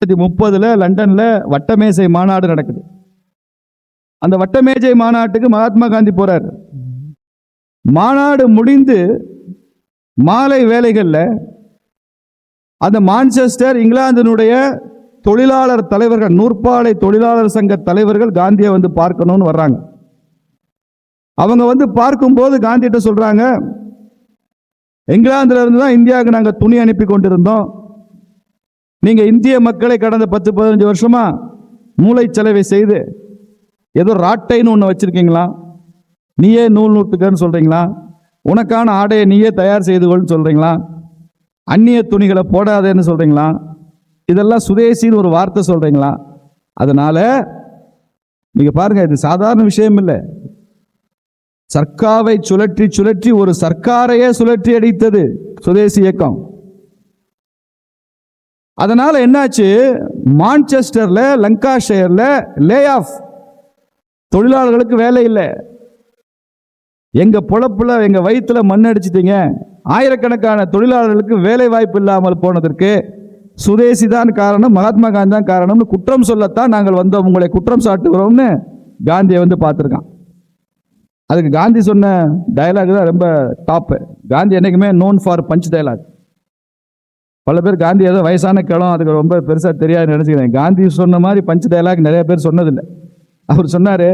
1930 லண்டன்ல வட்டமேஜை மாநாடு நடக்குது. அந்த வட்டமேஜை மாநாட்டுக்கு மகாத்மா காந்தி போறார். மாநாடு முடிந்து மாலை வேளைகள்ல அந்த மான்செஸ்டர் இங்கிலாந்தினுடைய தொழிலாளர் தலைவர்கள், நூற்பாலை தொழிலாளர் சங்க தலைவர்கள் காந்தியை வந்து பார்க்கணும்னு வர்றாங்க. அவங்க வந்து பார்க்கும்போது காந்திகிட்ட சொல்றாங்க, இங்கிலாந்துல இருந்து தான் இந்தியாவுக்கு நாங்கள் துணி அனுப்பி கொண்டிருந்தோம். நீங்க இந்திய மக்களை கடந்த 10-15 வருஷமா மூளைச்சலவை செய்து ஏதோ ராட்டைன்னு ஒன்று வச்சிருக்கீங்களா, நீயே நூல் நூற்றுக்கன்னு சொல்றீங்களா, உனக்கான ஆடையை நீயே தயார் செய்து கொள்னு சொல்றீங்களா, அந்நிய துணிகளை போடாதேன்னு சொல்றீங்களா, இதெல்லாம் சுதேசின்னு ஒரு வார்த்தை சொல்றீங்களா? அதனால நீங்க பாருங்க, இது சாதாரண விஷயம் இல்லை. சர்க்காவை சுழற்றி சுழற்றி ஒரு சர்க்காரையே சுழற்றி அடித்தது சுதேசி இயக்கம். அதனால என்னாச்சு, மான்செஸ்டர்ல லங்காஷயர்ல லே ஆஃப், தொழிலாளர்களுக்கு வேலை இல்லை. எங்க பொழப்புல எங்க வயிற்றுல மண் அடிச்சிட்டீங்க. ஆயிரக்கணக்கான தொழிலாளர்களுக்கு வேலை வாய்ப்பு இல்லாமல் போனதற்கு சுதேசி தான் காரணம், மகாத்மா காந்தி தான் காரணம்னு குற்றம் சொல்லத்தான் நாங்கள் வந்தோம், உங்களை குற்றம் சாட்டுகிறோம்னு காந்தியை வந்து பார்த்துருக்கான். அதுக்கு காந்தி சொன்ன டயலாக் தான் ரொம்ப டாப்பு. காந்தி என்னைக்குமே நோன் ஃபார் பஞ்ச் டயலாக். பல பேர் காந்தி ஏதோ வயசான கிளம், அதுக்கு ரொம்ப பெருசாக தெரியாது நினச்சிக்கிறேன். காந்தி சொன்ன மாதிரி பஞ்ச் டயலாக் நிறைய பேர் சொன்னதில்லை. அவர் சொன்னார்,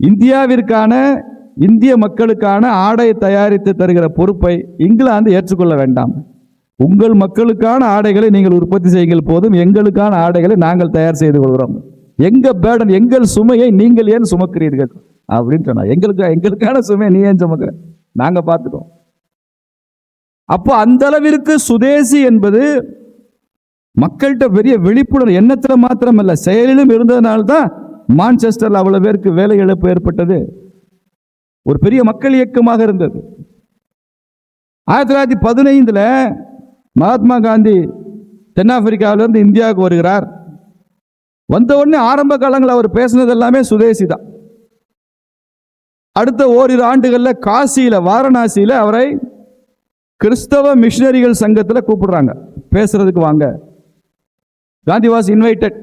இந்தியாவிற்கான இந்திய மக்களுக்கான ஆடை தயாரித்து தருகிற பொறுப்பை இங்கிலாந்து ஏற்றுக்கொள்ள வேண்டாம். உங்கள் மக்களுக்கான ஆடைகளை நீங்கள் உற்பத்தி செய்யுங்கள் போதும், எங்களுக்கான ஆடைகளை நாங்கள் தயார் செய்து கொள்கிறோம். எங்க பேர்டன், எங்கள் சுமையை நீங்கள் ஏன் சுமக்கிறீர்கள் அப்படின்னு சொன்னார். எங்களுக்கான சுமையை நீ ஏன் சுமக்கிற, நாங்க பார்த்துட்டோம். அப்போ அந்த அளவிற்கு சுதேசி என்பது மக்கள்கிட்ட பெரிய விழிப்புணர்வு எண்ணத்துல மாத்திரமல்ல, செயலிலும் இருந்ததுனால்தான் மான்செஸ்டர்ல அவ்வளவு பேருக்கு வேலை இழப்பு ஏற்பட்டது. ஒரு பெரிய மக்கள் இயக்கமாக இருந்தது. 1915 மகாத்மா காந்தி தென்னாப்பிரிக்காவிலிருந்து இந்தியாவுக்கு வருகிறார். வந்த உடனே ஆரம்ப காலங்கள் அவர் பேசினது எல்லாமே சுதேசி தான். அடுத்த ஓரிரு ஆண்டுகளில் காசியில, வாரணாசியில அவரை கிறிஸ்தவ மிஷனரிகள் சங்கத்தில் கூப்பிடுறாங்க, பேசுறதுக்கு வாங்க. Gandhi was invited.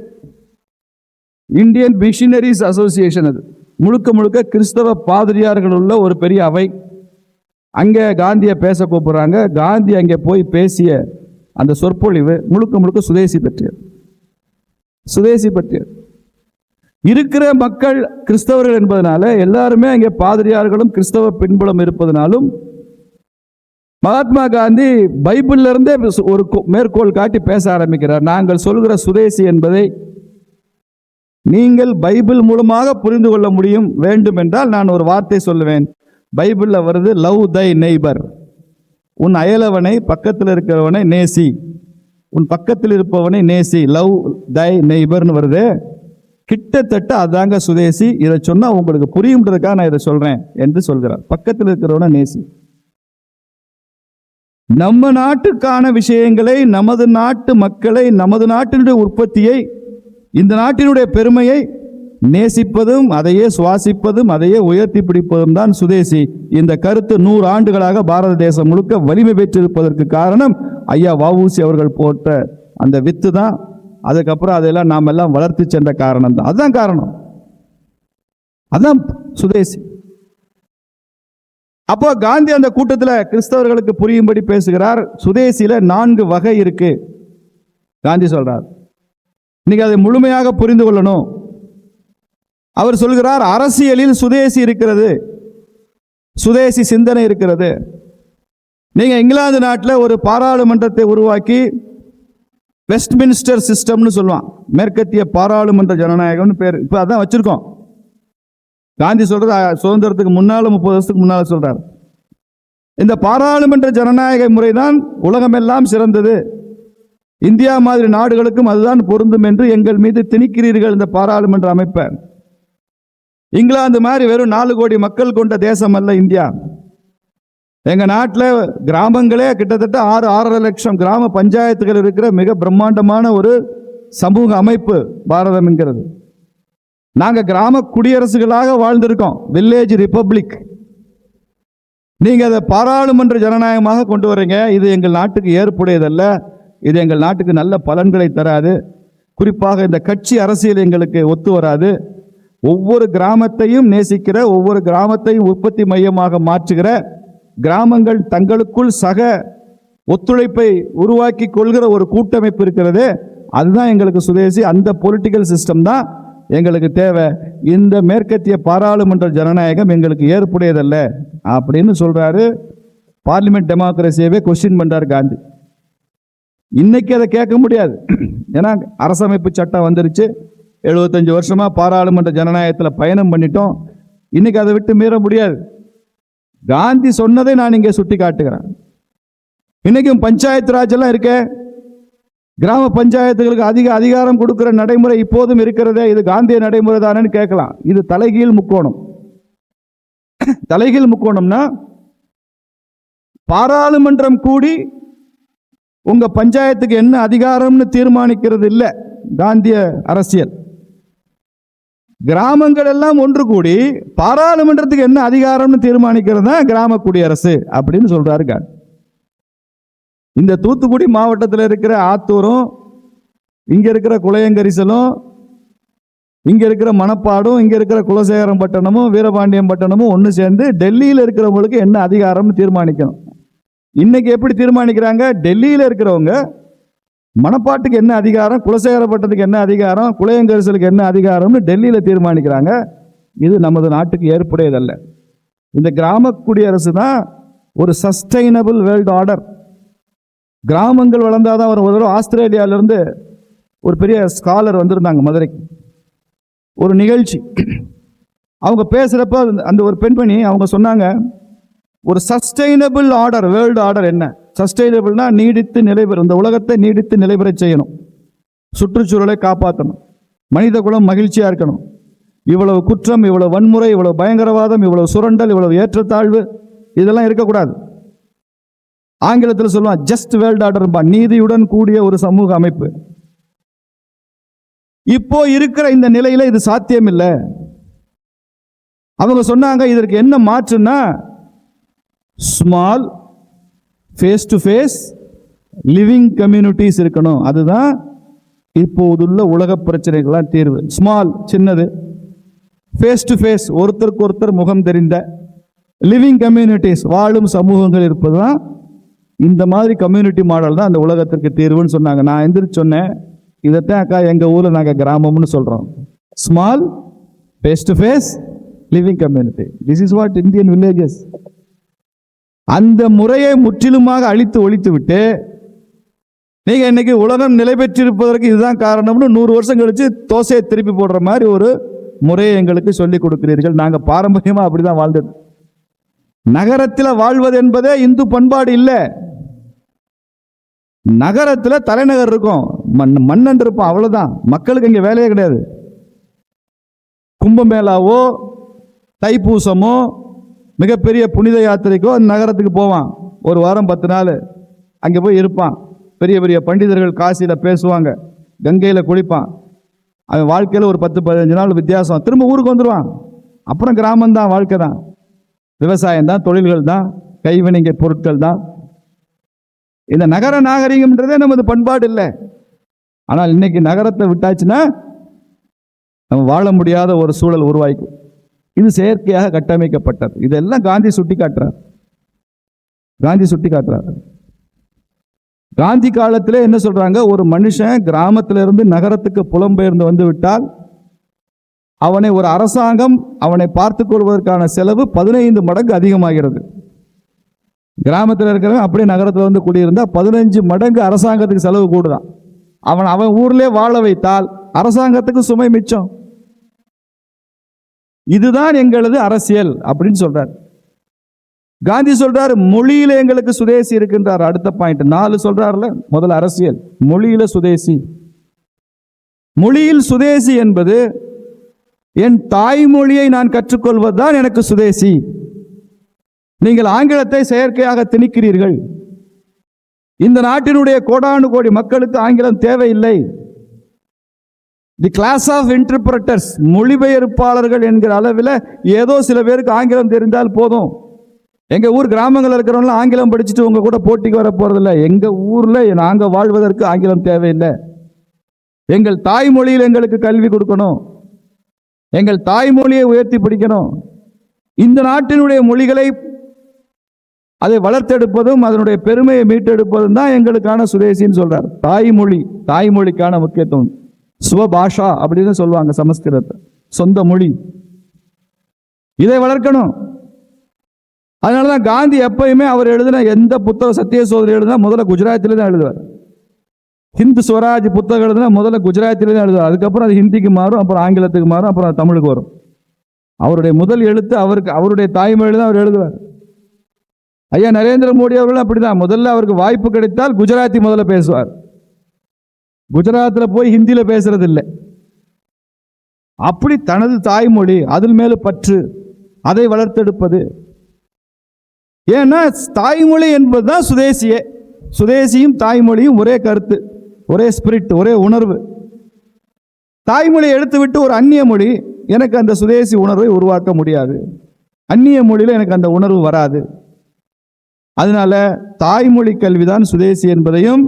Indian missionaries association, அது முழுக்க முழுக்க கிறிஸ்தவ பாதிரியார்கள் உள்ள ஒரு பெரிய அவை. அங்கே காந்தியை பேச கூப்பிடுறாங்க. காந்தி அங்கே போய் பேசிய அந்த சொற்பொழிவு முழுக்க முழுக்க சுதேசி பற்றியது. சுதேசி பற்றியது. இருக்கிற மக்கள் கிறிஸ்தவர்கள் என்பதனால எல்லாருமே அங்கே பாதிரியார்களும் கிறிஸ்தவ பின்புலம் இருப்பதனாலும் மகாத்மா காந்தி பைபிள்ல இருந்தே ஒரு மேற்கோள் காட்டி பேச ஆரம்பிக்கிறார். நாங்கள் சொல்கிற சுதேசி என்பதை நீங்கள் பைபிள் மூலமாக புரிந்து கொள்ள முடியும் வேண்டும் என்றால் நான் ஒரு வார்த்தை சொல்லுவேன். பைபிள்ல வருது, லவ் தை நெய்பர், உன் அயலவனை, பக்கத்தில் இருக்கிறவனை நேசி, உன் பக்கத்தில் இருப்பவனை நேசி, லவ் தை நெய்பர்னு வருது. கிட்டத்தட்ட அதாங்க சுதேசி. இதை சொன்னா உங்களுக்கு புரியும்ன்றதுக்காக நான் இதை சொல்றேன் என்று சொல்கிறார். பக்கத்தில் இருக்கிறவனை நேசி. நம்ம நாட்டுக்கான விஷயங்களை, நமது நாட்டு மக்களை, நமது நாட்டினுடைய உற்பத்தியை, இந்த நாட்டினுடைய பெருமையை நேசிப்பதும், அதையே சுவாசிப்பதும், அதையே உயர்த்தி பிடிப்பதும் தான் சுதேசி. இந்த கருத்து 100 ஆண்டுகளாக பாரத தேசம் முழுக்க வலிமை பெற்றிருப்பதற்கு காரணம் ஐயா வ.உ.சி. அவர்கள் போட்ட அந்த வித்து தான். அதுக்கப்புறம் அதெல்லாம் நாம் எல்லாம் வளர்த்து சென்ற காரணம் தான். அதுதான் காரணம், அதான் சுதேசி. அப்போ காந்தி அந்த கூட்டத்தில் கிறிஸ்தவர்களுக்கு புரியும்படி பேசுகிறார். சுதேசியில 4 வகை இருக்கு காந்தி சொல்றார். நீங்க அதை முழுமையாக புரிந்து கொள்ளணும். அவர் சொல்கிறார், அரசியலில் சுதேசி இருக்கிறது, சுதேசி சிந்தனை இருக்கிறது. நீங்க இங்கிலாந்து நாட்டில் ஒரு பாராளுமன்றத்தை உருவாக்கி வெஸ்ட்மின்ஸ்டர் சிஸ்டம்னு சொல்லுவான், மேற்கத்திய பாராளுமன்ற ஜனநாயகம்னு பேர். இப்போ அதான் வச்சிருக்கோம். காந்தி சொல்றது சுதந்திரத்துக்கு முன்னால 30 வருஷத்துக்கு முன்னால சொல்றார். இந்த பாராளுமன்ற ஜனநாயக முறைதான் உலகமெல்லாம் சிறந்தது, இந்தியா மாதிரி நாடுகளுக்கும் அதுதான் பொருந்தும் என்று எங்கள் மீது திணிக்கிறீர்கள் இந்த பாராளுமன்ற அமைப்பை. இங்கிலாந்து மாதிரி வெறும் 4 கோடி மக்கள் கொண்ட தேசம் அல்ல இந்தியா. எங்க நாட்டில் கிராமங்களே கிட்டத்தட்ட 6-6.5 லட்சம் கிராம பஞ்சாயத்துகள் இருக்கிற மிக பிரம்மாண்டமான ஒரு சமூக அமைப்பு பாரதம் என்கிறது. நாங்க கிராம குடியரசுகளாக வாழ்ந்திருக்கோம், வில்லேஜ் ரிப்பப்ளிக். நீங்க அதை பாராளுமன்ற ஜனநாயகமாக கொண்டு வரீங்க, இது எங்கள் நாட்டுக்கு ஏற்புடையதல்ல. இது எங்கள் நாட்டுக்கு நல்ல பலன்களை தராது. குறிப்பாக இந்த கட்சி அரசியல் எங்களுக்கு ஒத்து வராது. ஒவ்வொரு கிராமத்தையும் நேசிக்கிற, ஒவ்வொரு கிராமத்தையும் உற்பத்தி மையமாக மாற்றுகிற, கிராமங்கள் தங்களுக்குள் சக ஒத்துழைப்பை உருவாக்கி கொள்கிற ஒரு கூட்டமைப்பு இருக்கிறது. அதுதான் எங்களுக்கு சுதேசி. அந்த பொலிட்டிக்கல் சிஸ்டம் தான் எங்களுக்கு தேவை. இந்த மேற்கத்திய பாராளுமன்ற ஜனநாயகம் எங்களுக்கு ஏற்புடையதல்ல அப்படின்னு சொல்றாரு. பார்லிமெண்ட் டெமோக்ரஸியவே கொஸ்டின் பண்றாரு காந்தி. இன்னைக்கு அதை கேட்க முடியாது. ஏன்னா அரசமைப்பு சட்டம் வந்துருச்சு. 75 வருஷமா பாராளுமன்ற ஜனநாயகத்தில் பயணம் பண்ணிட்டோம். இன்னைக்கு அதை விட்டு மீற முடியாது. காந்தி சொன்னதை நான் இங்கே சுட்டி காட்டுகிறேன். இன்னைக்கும் பஞ்சாயத்து ராஜ் எல்லாம் இருக்க, கிராம பஞ்சாயத்துகளுக்கு அதிக அதிகாரம் கொடுக்கிற நடைமுறை இப்போதும் இருக்கிறதே. இது காந்திய நடைமுறை தானேன்னு கேட்கலாம். இது தலைகீழ் முக்கோணம். தலைகீழ் முக்கோணம்னா பாராளுமன்றம் கூடி உங்க பஞ்சாயத்துக்கு என்ன அதிகாரம்னு தீர்மானிக்கிறது இல்லை காந்திய அரசியல். கிராமங்கள் எல்லாம் ஒன்று கூடி பாராளுமன்றத்துக்கு என்ன அதிகாரம்னு தீர்மானிக்கிறது தான் கிராம குடியரசு அப்படின்னு சொல்றாரு காந்தி. இந்த தூத்துக்குடி மாவட்டத்தில் இருக்கிற ஆத்தூரும், இங்க இருக்கிற குளையங்கரிசலும், இங்க இருக்கிற மணப்பாடும், இங்க இருக்கிற குலசேகரம் பட்டணமும் வீரபாண்டியம் பட்டணமும் ஒன்று சேர்ந்து டெல்லியில் இருக்கிறவங்களுக்கு என்ன அதிகாரம்னு தீர்மானிக்கணும். இன்னைக்கு எப்படி தீர்மானிக்கிறாங்க? டெல்லியில் இருக்கிறவங்க மணப்பாட்டுக்கு என்ன அதிகாரம், குலசேகரப்பட்டத்துக்கு என்ன அதிகாரம், குளையங்கரிசலுக்கு என்ன அதிகாரம்னு டெல்லியில் தீர்மானிக்கிறாங்க. இது நமது நாட்டுக்கு ஏற்புடையதல்ல. இந்த கிராம குடியரசு தான் ஒரு சஸ்டைனபிள் வேர்ல்டு ஆர்டர். கிராமங்கள் வளர்ந்தாதான் வரும். ஒரு தடவை ஆஸ்திரேலியாவிலிருந்து ஒரு பெரிய ஸ்காலர் வந்திருந்தாங்க மதுரைக்கு, ஒரு நிகழ்ச்சி. அவங்க பேசுகிறப்ப அந்த ஒரு பெண்மணி அவங்க சொன்னாங்க, ஒரு சஸ்டைனபிள் ஆர்டர், வேர்ல்டு ஆர்டர் என்ன? சஸ்டைனபிள்னா நீடித்து நிலைபெறும், இந்த உலகத்தை நீடித்து நிலைபெற செய்யணும், சுற்றுச்சூழலை காப்பாற்றணும், மனித குலம் மகிழ்ச்சியாக இருக்கணும். இவ்வளவு குற்றம், இவ்வளவு வன்முறை, இவ்வளவு பயங்கரவாதம், இவ்வளவு சுரண்டல், இவ்வளவு ஏற்றத்தாழ்வு இதெல்லாம் இருக்கக்கூடாது. ஆங்கிலத்தில் சொல்லுவான் ஜஸ்ட் வேர்ல்டு ஆர்டர், நீதியுடன் கூடிய ஒரு சமூக அமைப்பு. இப்போ இருக்கிற இந்த நிலையில இது சாத்தியம் இல்லை. அவங்க சொன்னாங்க இதற்கு என்ன மாற்றுன்னா small face to face living communities இருக்கணும். அதுதான் இப்போதுள்ள உலக பிரச்சனைகள்லாம் தீர்வு. ஸ்மால் சின்னது, ஃபேஸ் டு ஃபேஸ் ஒருத்தருக்கு ஒருத்தர் முகம் தெரிந்த லிவிங் கம்யூனிட்டிஸ் வாழும் சமூகங்கள் இருப்பதுதான். இந்த மாதிரி கம்யூனிட்டி மாடல் தான் அந்த உலகத்திற்கு தீர்வுன்னு சொன்னாங்க. நான் எந்திரிச்சு சொன்னேன், இதைத்தான் அக்கா எங்கள் ஊரில் நாங்கள் கிராமம்னு சொல்கிறோம். Small face to face living community, this is what Indian villages. அந்த முறையை முற்றிலுமாக அழித்து ஒழித்து விட்டு நீங்கள் இன்னைக்கு உலகம் நிலை பெற்றிருப்பதற்கு இதுதான் காரணம்னு 100 வருஷம் கழிச்சு தோசையை திருப்பி போடுற மாதிரி ஒரு முறையை எங்களுக்கு சொல்லிக் கொடுக்கிறீர்கள். நாங்கள் பாரம்பரியமாக அப்படி தான் வாழ்ந்தது. நகரத்தில் வாழ்வது என்பதே இந்து பண்பாடு இல்லை. நகரத்தில் தலைநகர் இருக்கும், மன்னன் இருப்பான், அவ்வளவுதான். மக்களுக்கு இங்கே வேலையே கிடையாது. கும்பமேளாவோ தைப்பூசமோ மிகப்பெரிய புனித யாத்திரைக்கோ அந்த நகரத்துக்கு போவான். ஒரு வாரம் 10 நாள் அங்கே போய் இருப்பான். பெரிய பெரிய பண்டிதர்கள் காசியில் பேசுவாங்க, கங்கையில் குளிப்பான். அவன் வாழ்க்கையில் ஒரு 10-15 நாள் வித்தியாசம், திரும்ப ஊருக்கு வந்துடுவான். அப்புறம் கிராமம்தான், வாழ்க்கை தான், விவசாயம் தான், தொழில்கள் தான், கைவினைங்க பொருட்கள் தான். இந்த நகர நாகரிகம்ன்றதே நமது பண்பாடு இல்லை. ஆனால் இன்னைக்கு நகரத்தை விட்டாச்சுன்னா நம்ம வாழ முடியாத ஒரு சூழல் உருவாய்க்கும். இது செயற்கையாக கட்டமைக்கப்பட்டது. இதெல்லாம் காந்தி சுட்டி காட்டுறார். காந்தி காலத்திலே என்ன சொல்றாங்க, ஒரு மனுஷன் கிராமத்திலிருந்து நகரத்துக்கு புலம்பெயர்ந்து வந்து விட்டால் அவனை ஒரு அரசாங்கம் அவனை பார்த்துக் கொள்வதற்கான செலவு 15 மடங்கு அதிகமாகிறது. கிராமத்தில் இருக்கிறவன் அப்படியே நகரத்தில் வந்து குடியிருந்தா 15 மடங்கு அரசாங்கத்துக்கு செலவு கூடுதான். அவன் ஊர்லேயே வாழ வைத்தால் அரசாங்கத்துக்கு சுமை மிச்சம். இதுதான் எங்களது அரசியல் அப்படின்னு சொல்றார் காந்தி. சொல்றாரு மொழியில எங்களுக்கு சுதேசி இருக்கின்றார். அடுத்த பாயிண்ட் 4 சொல்றாருல, முதல்ல அரசியல், மொழியில சுதேசி. மொழியில் சுதேசி என்பது என் தாய்மொழியை நான் கற்றுக்கொள்வதுதான் எனக்கு சுதேசி. நீங்கள் ஆங்கிலத்தை செயற்கையாக திணிக்கிறீர்கள். இந்த நாட்டினுடைய கோடானு கோடி மக்களுக்கு ஆங்கிலம் தேவையில்லை. தி கிளாஸ் ஆஃப் இன்டர்பிரட்டர்ஸ், மொழிபெயர்ப்பாளர்கள் என்கிற அளவில் ஏதோ சில பேருக்கு ஆங்கிலம் தெரிந்தால் போதும். எங்க ஊர் கிராமங்கள் இருக்கிறவங்களாம் ஆங்கிலம் படிச்சுட்டு உங்க கூட போட்டிக்கு வர போறதில்ல. எங்க ஊர்ல நாங்க வாழ்வதற்கு ஆங்கிலம் தேவையில்லை. எங்கள் தாய்மொழியில் எங்களுக்கு கல்வி கொடுக்கணும், எங்கள் தாய்மொழியை உயர்த்தி பிடிக்கணும். இந்த நாட்டினுடைய மொழிகளை அதை வளர்த்தெடுப்பதும் அதனுடைய பெருமையை மீட்டெடுப்பதும் தான் எங்களுக்கான சுதேசின்னு சொல்றார். தாய்மொழி, தாய்மொழிக்கான முக்கியத்துவம். சுவபாஷா அப்படின்னு சொல்லுவாங்க சமஸ்கிருதத்தை, சொந்த மொழி. இதை வளர்க்கணும். அதனாலதான் காந்தி எப்பயுமே அவர் எழுதின எந்த புத்தகம், சத்திய சோதனை எழுதினா முதல்ல குஜராத்தில தான் எழுதுவார். ஹிந்து ஸ்வராஜ் புத்தகம் எழுதுனா முதல்ல குஜராத்தில தான் எழுதுவார். அதுக்கப்புறம் அது ஹிந்திக்கு மாறும், அப்புறம் ஆங்கிலத்துக்கு மாறும், அப்புறம் அது தமிழுக்கு வரும். அவருடைய முதல் எழுத்து அவருடைய தாய்மொழி தான் அவர் எழுதுவார். ஐயா நரேந்திர மோடி அவர்கள் அப்படிதான். முதல்ல அவருக்கு வாய்ப்பு கிடைத்தால் குஜராத்தி முதல்ல பேசுவார். குஜராத்தில் போய் ஹிந்தியில பேசுறது இல்லை. அப்படி தனது தாய்மொழி, அதில் மேல பற்று, அதை வளர்த்தெடுப்பது. ஏன்னா தாய்மொழி என்பதுதான் சுதேசியே. சுதேசியும் தாய்மொழியும் ஒரே கருத்து, ஒரே ஸ்பிரிட், ஒரே உணர்வு. தாய்மொழியை எடுத்து விட்டு ஒரு அந்நிய மொழி எனக்கு அந்த சுதேசி உணர்வை உருவாக்க முடியாது. அந்நிய மொழியில எனக்கு அந்த உணர்வு வராது. அதனால தாய்மொழி கல்விதான் சுதேசி என்பதையும்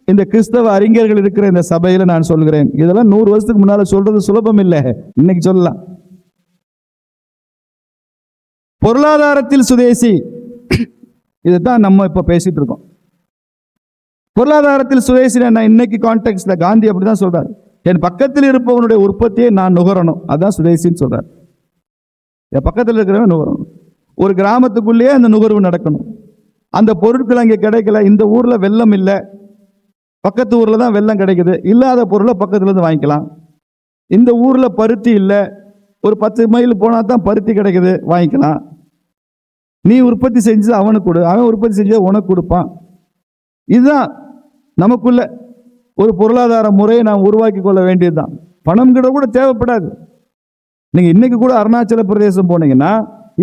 இந்த கிறிஸ்தவ அறிஞர்கள் இருக்கிற இந்த சபையில நான் சொல்கிறேன். இதெல்லாம் 100 வருஷத்துக்கு முன்னால சொல்றது சுலபம் இல்லை, இன்னைக்கு சொல்லலாம். பொருளாதாரத்தில் சுதேசி, இதுதான் நம்ம இப்ப பேசிட்டு இருக்கோம். பொருளாதாரத்தில் சுதேசி இன்னைக்கு கான்டெக்ட்ல காந்தி அப்படிதான் சொல்றாரு. என் பக்கத்தில் இருப்பவனுடைய உற்பத்தியை நான் நுகரணும், அதான் சுதேசின்னு சொல்றாரு. என் பக்கத்தில் இருக்கிறவன் நுகரணும். ஒரு கிராமத்துக்குள்ளேயே அந்த நுகர்வு நடக்கணும். அந்த பொருட்கள் அங்கே கிடைக்கல, இந்த ஊர்ல வெள்ளம் இல்லை, பக்கத்து ஊர்ல தான் வெள்ளம் கிடைக்குது, இல்லாத பொருளை பக்கத்துல இருந்து வாங்கிக்கலாம். இந்த ஊர்ல பருத்தி இல்லை, ஒரு 10 மைல் போனா தான் பருத்தி கிடைக்குது, வாங்கிக்கலாம். நீ உற்பத்தி செஞ்சு அவனுக்கு கொடு, அவன் உற்பத்தி செஞ்சு உனக்கு கொடுப்பான். இதுதான் நமக்குள்ள ஒரு பொருளாதார முறையை நாம் உருவாக்கி கொள்ள வேண்டியதுதான். பணம் கூட தேவைப்படாது. நீங்க இன்னைக்கு கூட அருணாச்சல பிரதேசம் போனீங்கன்னா,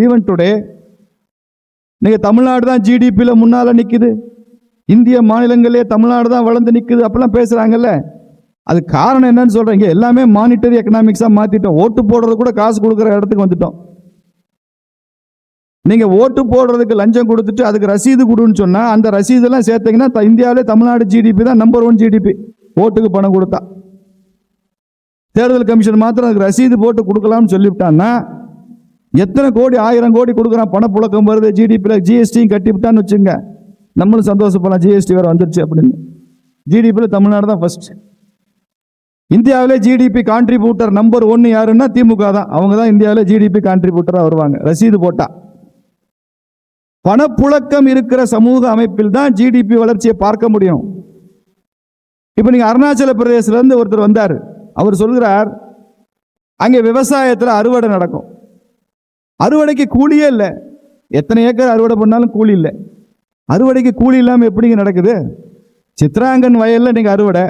ஈவன் டுடே நீங்க தமிழ்நாடு தான் ஜிடிபியில் முன்னால நிக்குது, இந்திய மாநிலங்களே தமிழ்நாடு தான் வளர்ந்து நிக்குது அப்பெல்லாம் பேசுறாங்கல்ல. அது காரணம் என்னன்னு சொல்றீங்க? எல்லாமே மானிட்டரி எக்கனாமிக்ஸா மாத்திட்டோம். ஓட்டு போடுறது கூட காசு கொடுக்குற இடத்துக்கு வந்துட்டோம். நீங்க ஓட்டு போடுறதுக்கு லஞ்சம் கொடுத்துட்டு அதுக்கு ரசீது கொடுன்னு சொன்னா, அந்த ரசீதெல்லாம் சேர்த்தீங்கன்னா இந்தியாவிலே தமிழ்நாடு ஜிடிபி தான் நம்பர் 1 ஜிடிபி. ஓட்டுக்கு பணம் கொடுத்தா தேர்தல் கமிஷன் மாத்திரம் அதுக்கு ரசீது போட்டு கொடுக்கலாம்னு சொல்லிவிட்டான்னா, எத்தனை கோடி, 1000 கோடி கொடுக்குறான், பணப்புழக்கம் வருது. ஜிடிபியில் ஜிஎஸ்டியும் கட்டிவிட்டான்னு வச்சுங்க, நம்மளும் சந்தோஷப்படலாம். ஜிஎஸ்டி வேற வந்துருச்சு அப்படின்னு. ஜிடிபியில் தமிழ்நாடு தான் ஃபர்ஸ்ட். இந்தியாவிலே ஜிடிபி கான்ட்ரிபியூட்டர் நம்பர் 1 யாருன்னா திமுக தான். அவங்க தான் இந்தியாவிலே ஜிடிபி கான்ட்ரிபியூட்டராக வருவாங்க ரசீது போட்டா. பணப்புழக்கம் இருக்கிற சமூக அமைப்பில் தான் ஜிடிபி வளர்ச்சியை பார்க்க முடியும். இப்ப நீங்க அருணாச்சல பிரதேசத்துல இருந்து ஒருத்தர் வந்தார். அவர் சொல்கிறார், அங்கே விவசாயத்தில் அறுவடை நடக்கும். அறுவடைக்கு கூலியே இல்லை. எத்தனை ஏக்கர் அறுவடை பண்ணாலும் கூலி இல்லை. அறுவடைக்கு கூலி இல்லாமல் எப்படிங்க நடக்குது? சித்ராங்கன் வயலில் நீங்கள் அறுவடை,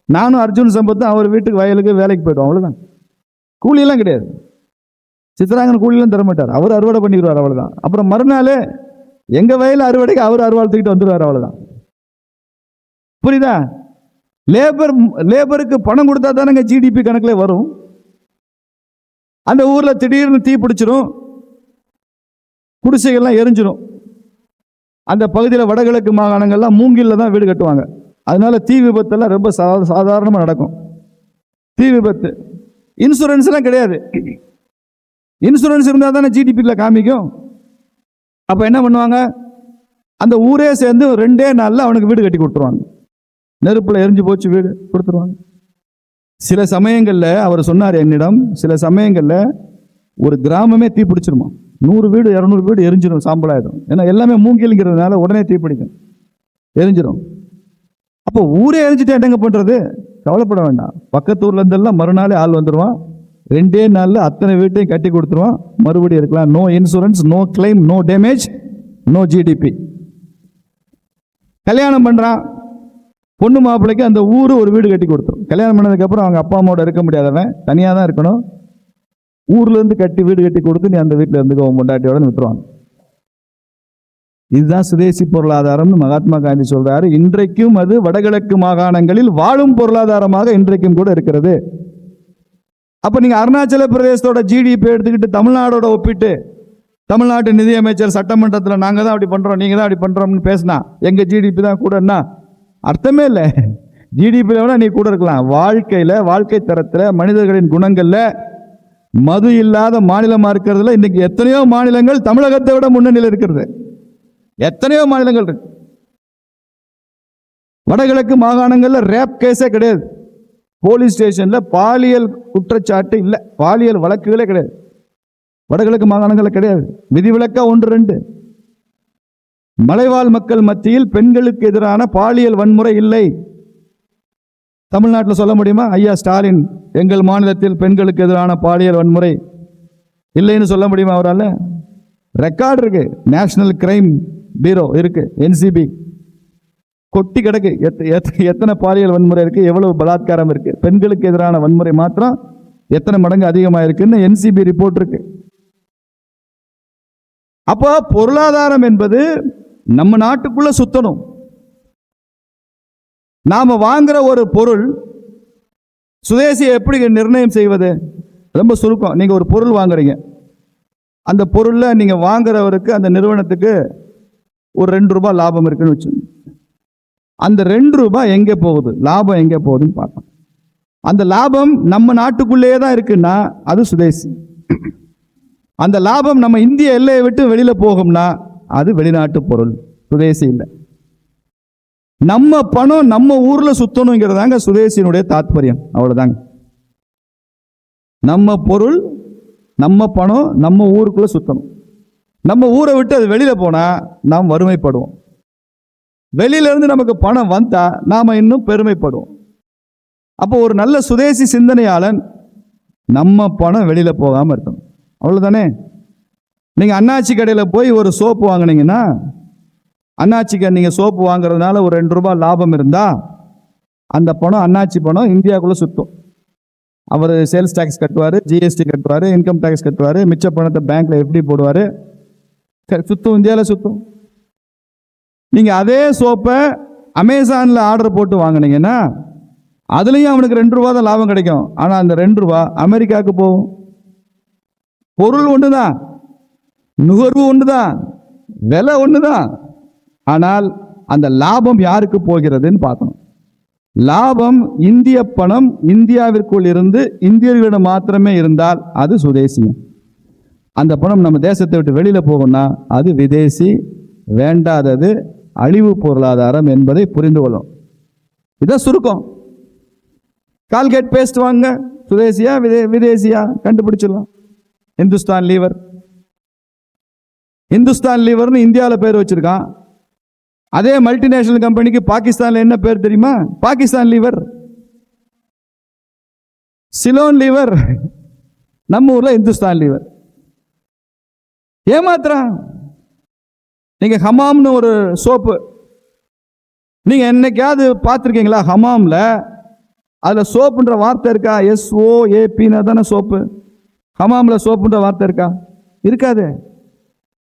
நானும் அர்ஜுன் சம்பத்தும் அவர் வீட்டுக்கு வயலுக்கு வேலைக்கு போய்ட்டோம், அவ்வளோதான். கூலியெல்லாம் கிடையாது. சித்ராங்கன் கூலியெல்லாம் தர மாட்டார், அவர் அறுவடை பண்ணிடுவார், அவ்வளோதான். அப்புறம் மறுநாள் எங்கள் வயலில் அறுவடைக்கு அவர் அறுவாள் தூக்கிட்டு வந்துடுவார், அவ்வளோதான். புரியுதா? லேபருக்கு பணம் கொடுத்தா தானே ஜிடிபி கணக்கில் வரும். அந்த ஊரில் திடீர்னு தீ பிடிச்சிரும், குடிசைகள்லாம் எரிஞ்சிடும். அந்த பகுதியில் வடகிழக்கு மாகாணங்கள்லாம் மூங்கில்ல தான் வீடு கட்டுவாங்க. அதனால தீ விபத்தெல்லாம் ரொம்ப சாதாரணமாக நடக்கும். தீ விபத்து இன்சூரன்ஸ்லாம் கிடையாது. இன்சூரன்ஸ் இருந்தால் தானே ஜிடிபியில் காமிக்கும். அப்போ என்ன பண்ணுவாங்க, அந்த ஊரே சேர்ந்து 2 நாளில் அவனுக்கு வீடு கட்டி கொடுத்துருவாங்க. நெருப்பில் எரிஞ்சு போச்சு வீடு கொடுத்துருவாங்க. சில சமயங்களில் அவர் சொன்னார் என்னிடம், சில சமயங்களில் ஒரு கிராமமே தீ பிடிச்சிருமா, 100 வீடு 200 வீடு எரிஞ்சிடும், சாம்பலாயிடும். ஏன்னா எல்லாமே மூங்கில்ங்கிறதுனால உடனே தீ பிடிக்கும், எரிஞ்சிடும். அப்போ ஊரே எரிஞ்சுட்டு என்னங்க பண்றது? கவலைப்பட வேண்டாம். பக்கத்து ஊர்ல இருந்தெல்லாம் மறுநாளே ஆள் வந்துடுவான். 2 நாளில் அத்தனை வீட்டையும் கட்டி கொடுத்துருவான். மறுபடியும் இருக்கலாம். No insurance, no claim, no damage, no GDP. கல்யாணம் பண்றான், பொண்ணு மாப்பிள்ளைக்கு அந்த ஊர் ஒரு வீடு கட்டி கொடுத்துரும். கல்யாணம் பண்ணதுக்கப்புறம் அவங்க அப்பா அம்மாவோட இருக்க முடியாதவன் தனியாக தான் இருக்கணும். ஊர்ல இருந்து கட்டி வீடு கட்டி கொடுத்து நீ அந்த வீட்டில் இருந்துக்கோ பொண்டாட்டியோட விட்டுருவாங்க. இதுதான் சுதேசி பொருளாதாரம்னு மகாத்மா காந்தி சொல்றாரு. இன்றைக்கும் அது வடகிழக்கு மாகாணங்களில் வாழும் பொருளாதாரமாக இன்றைக்கும் கூட இருக்கிறது. அப்ப நீங்க அருணாச்சல பிரதேசத்தோட ஜிடிபி எடுத்துக்கிட்டு தமிழ்நாடோட ஒப்பிட்டு தமிழ்நாட்டு நிதியமைச்சர் சட்டமன்றத்தில் நாங்கள் தான் அப்படி பண்ணுறோம், நீங்கள் தான் அப்படி பண்ணுறோம்னு பேசினா எங்கள் ஜிடிபி தான் கூடன்னா அர்த்தமே இல்லை. ஜிடிபியில் விட நீ கூட இருக்கலாம். வாழ்க்கையில், வாழ்க்கை தரத்தில், மனிதர்களின் குணங்களில் மது இல்லாத மாநிலமாக இருக்கிறதுல இன்னைக்கு எத்தனையோ மாநிலங்கள் தமிழகத்தை விட முன்னணியில் இருக்கிறது. எத்தனையோ மாநிலங்கள் இருக்கு. வடகிழக்கு மாகாணங்களில் ரேப் கேஸே கிடையாது. போலீஸ் ஸ்டேஷனில் பாலியல் குற்றச்சாட்டு இல்லை, பாலியல் வழக்குகளே கிடையாது. வடகிழக்கு மாகாணங்களில் கிடையாது. விதிவிலக்கா 1-2. மலைவாழ் மக்கள் மத்தியில் பெண்களுக்கு எதிரான பாலியல் வன்முறை இல்லை. தமிழ்நாட்டில் சொல்ல முடியுமா? ஐயா ஸ்டாலின் எங்கள் மாநிலத்தில் பெண்களுக்கு எதிரான பாலியல் வன்முறை இல்லைன்னு சொல்ல முடியுமா அவரால்? ரெக்கார்டு இருக்கு, நேஷனல் கிரைம் பீரோ இருக்கு, NCB கொட்டி கிடக்கு. எத்தனை பாலியல் வன்முறை இருக்கு, எவ்வளவு பலாத்காரம் இருக்கு, பெண்களுக்கு எதிரான வன்முறை மாத்திரம் எத்தனை மடங்கு அதிகமாக இருக்குன்னு NCB ரிப்போர்ட் இருக்கு. அப்போ பொருளாதாரம் என்பது நம்ம நாட்டுக்குள்ள சுத்தணும். நாம வாங்குற ஒரு பொருள் சுதேசியை எப்படி நிர்ணயம் செய்வது? ரொம்ப சுருக்கம். நீங்க ஒரு பொருள் வாங்குறீங்க, அந்த பொருள்ல நீங்க வாங்குறவருக்கு, அந்த நிறுவனத்துக்கு ஒரு 2 ரூபாய் லாபம் இருக்குன்னு வச்சுங்க. அந்த 2 ரூபாய் எங்கே போகுது, லாபம் எங்கே போகுதுன்னு பார்க்கணும். அந்த லாபம் நம்ம நாட்டுக்குள்ளேயே தான் இருக்குன்னா அது சுதேசி. அந்த லாபம் நம்ம இந்திய எல்லையை விட்டு வெளியில போகும்னா அது வெளிநாட்டு பொருள், சுதேசி இல்லை. நம்ம பணம் நம்ம ஊர்ல சுத்தணுங்கிறதாங்க சுதேசியினுடைய தாத்பரியம். அவ்வளவுதாங்க. நம்ம பொருள், நம்ம பணம் நம்ம ஊருக்குள்ள சுத்தணும். நம்ம ஊரை விட்டு அது வெளியில போனா நாம் வறுமைப்படுவோம். வெளியில இருந்து நமக்கு பணம் வந்தா நாம இன்னும் பெருமைப்படுவோம். அப்போ ஒரு நல்ல சுதேசி சிந்தனையாளன் நம்ம பணம் வெளியில போகாம இருக்கணும். அவ்வளவுதானே. நீங்க அண்ணாச்சி கடையில போய் ஒரு சோப்பு வாங்கினீங்கன்னா, அண்ணாச்சிக்கு நீங்க சோப்பு வாங்குறதுனால ஒரு 2 ரூபாய் லாபம் இருந்தா அந்த பணம், அண்ணாச்சி பணம் இந்தியாவுக்குள்ள சுத்தும். அவர் சேல்ஸ் டாக்ஸ் கட்டுவாரு, GST கட்டுவாரு, இன்கம் டாக்ஸ் கட்டுவாரு, மிச்ச பணத்தை பேங்க்ல FD போடுவாரு, சுத்தும், இந்தியாவில் சுத்தும். நீங்க அதே சோப்பை அமேசான்ல ஆர்டர் போட்டு வாங்கினீங்கன்னா அதுலயும் அவனுக்கு 2 ரூபாய் தான் லாபம் கிடைக்கும். ஆனா அந்த 2 ரூபாய் அமெரிக்காவுக்கு போகும். பொருள் ஒண்ணுதான், நுகர்வு ஒண்ணுதான், விலை ஒண்ணுதான். ஆனால் அந்த லாபம் யாருக்கு போகிறதுன்னு பார்க்கணும். லாபம் இந்திய பணம் இந்தியாவிற்குள் இருந்து இந்தியர்களிடம் மாத்திரமே இருந்தால் அது சுதேசியம். அந்த பணம் நம்ம தேசத்தை விட்டு வெளியில போகும்னா அது விதேசி, வேண்டாதது, அழிவு பொருளாதாரம் என்பதை புரிந்து கொள்ளும். இதான் சுருக்கம். கால்கேட் பேஸ்ட் வாங்க, சுதேசியா விதேசியா கண்டுபிடிச்சிடலாம். இந்துஸ்தான் லீவர், இந்துஸ்தான் லீவர்னு இந்தியாவில் பேர் வச்சிருக்கான். அதே மல்டிநேஷனல் கம்பெனிக்கு பாகிஸ்தான்ல என்ன பேர் தெரியுமா? பாகிஸ்தான் லீவர். சிலோன் லீவர், நம்ம ஊர்ல இந்துஸ்தான் லீவர். ஏமாத்திரம். நீங்க ஹமாம்னு ஒரு சோப்பு, நீங்க என்னைக்காவது பார்த்துருக்கீங்களா? ஹமாம்ல அதுல சோப்புன்ற வார்த்தை இருக்கா? SOAPன்னு தானே சோப்பு. ஹமாம்ல சோப்புன்ற வார்த்தை இருக்கா? இருக்காது.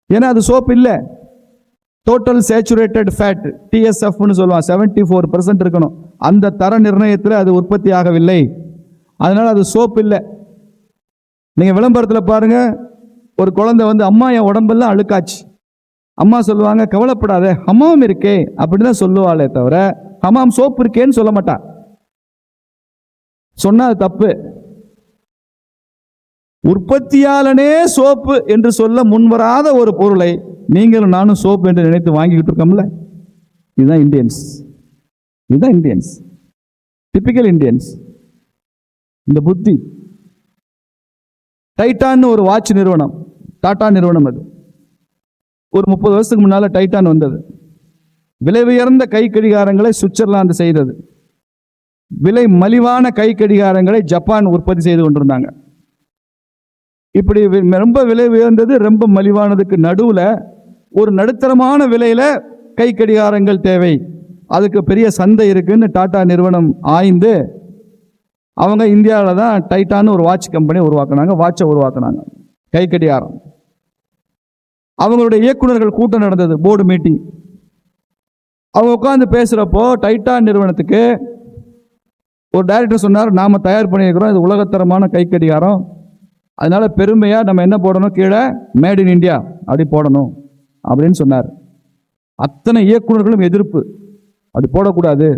ஏன்னா அது சோப்பு இல்லை. டோட்டல் சேச்சுரேட்டட் ஃபேட், TSFன்னு சொல்லுவான், 74% இருக்கணும். அந்த தர நிர்ணயத்தில் அது உற்பத்தி ஆகவில்லை, அதனால அது சோப்பு இல்லை. நீங்க விளம்பரத்தில் பாருங்க, ஒரு குழந்தை வந்து அம்மா என் உடம்பெல்லாம் அழுக்காச்சு, அம்மா சொல்லுவாங்க கவலைப்படாத ஹமாம் இருக்கே அப்படின்னு தான் சொல்லுவாளே தவிர ஹமாம் சோப்பு இருக்கேன்னு சொல்ல மாட்டா. சொன்னா அது தப்பு. உற்பத்தியாளனே சோப்பு என்று சொல்ல முன்வராத ஒரு பொருளை நீங்களும் நானும் சோப்பு என்று நினைத்து வாங்கிக்கிட்டு இருக்கோம்ல. இதுதான் இந்தியன்ஸ், இதுதான் இந்தியன்ஸ், டிபிக்கல் இந்தியன்ஸ். இந்த புத்தி. டைட்டான் ஒரு வாட்ச் நிறுவனம், டாடா நிறுவனம், அது ஒரு 30 வருஷத்துக்கு முன்னால டைட்டான் வந்தது. விலை உயர்ந்த கை கடிகாரங்களை சுவிட்சர்லாந்து செய்தது. விலை மலிவான கை கடிகாரங்களை ஜப்பான் உற்பத்தி செய்து கொண்டிருந்தாங்க. இப்படி ரொம்ப விலை உயர்ந்தது ரொம்ப மலிவானதுக்கு நடுவில் ஒரு நடுத்தரமான விலையில கை கடிகாரங்கள் தேவை, அதுக்கு பெரிய சந்தை இருக்குன்னு டாடா நிறுவனம் ஆய்ந்து அவங்க இந்தியாவில் தான் டைட்டான்னு ஒரு வாட்ச் கம்பெனி உருவாக்குனாங்க, வாட்சை உருவாக்குனாங்க, கை கடிகாரம். அவங்களுடைய இயக்குநர்கள் கூட்டம் நடந்தது, போர்டு மீட்டிங். அவங்க உட்காந்து பேசுறப்போ டைட்டான் நிறுவனத்துக்கு ஒரு டைரக்டர் சொன்னார், நாம தயார் பண்ணியிருக்கிறோம் இது உலகத்தரமான கை கடிகாரம், அதனால பெருமையா நம்ம என்ன போடணும் கீழே, மேட் இன் இந்தியா. அப்படி போடணும் அப்படின்னு சொன்னார். அத்தனை இயக்குநர்களும் எதிர்ப்பு, அது போடக்கூடாது,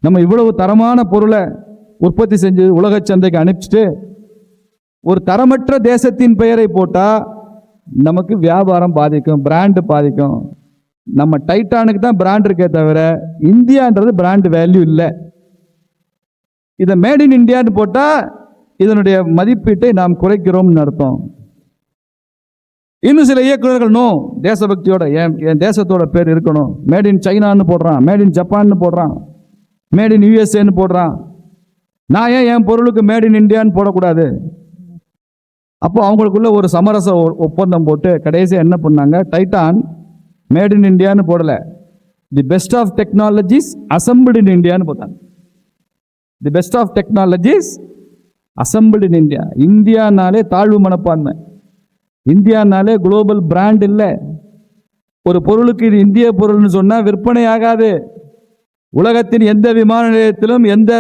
நம்ம இவ்வளவு தரமான பொருளை உற்பத்தி செஞ்சு உலக சந்தைக்கு அனுப்பிச்சிட்டு ஒரு தரமற்ற தேசத்தின் பெயரை போட்டால் நமக்கு வியாபாரம் பாதிக்கும், பிராண்டு பாதிக்கும். நம்ம டைட்டானுக்கு தான் பிராண்ட் இருக்கே தவிர இந்தியான்றது பிராண்ட் வேல்யூ இல்லை. இதை மேட் இன் இந்தியான்னு போட்டால் இதனுடைய மதிப்பீட்டை நாம் குறைக்கிறோம்னு அர்த்தம். இன்னும் சில இயக்குநர்கள் நோ, தேசபக்தியோட என் தேசத்தோட பேர் இருக்கணும், மேட் இன் சைனான்னு போடுறான், மேட் இன் ஜப்பான்னு போடுறான், மேட் இன் யூஎஸ்ஏன்னு போடுறான். நான் ஏன் என் பொருளுக்கு மேட் இன் இந்தியான்னு போடக்கூடாது? அப்போ அவங்களுக்குள்ள ஒரு சமரச ஒப்பந்தம் போட்டு கடைசியாக என்ன பண்ணாங்க, டைட்டான் மேட் இன் இந்தியான்னு போடலை, the best of technologies assembled in இந்தியான்னு போட்டாங்க. The best of technologies assembled in India. இந்தியானாலே தாழ்வு மனப்பான்மை, இந்தியானாலே குளோபல் பிராண்ட் இல்லை. ஒரு பொருளுக்கு இது இந்திய பொருள்னு சொன்னால் விற்பனை ஆகாது. உலகத்தின் எந்த விமான நிலையத்திலும் எந்த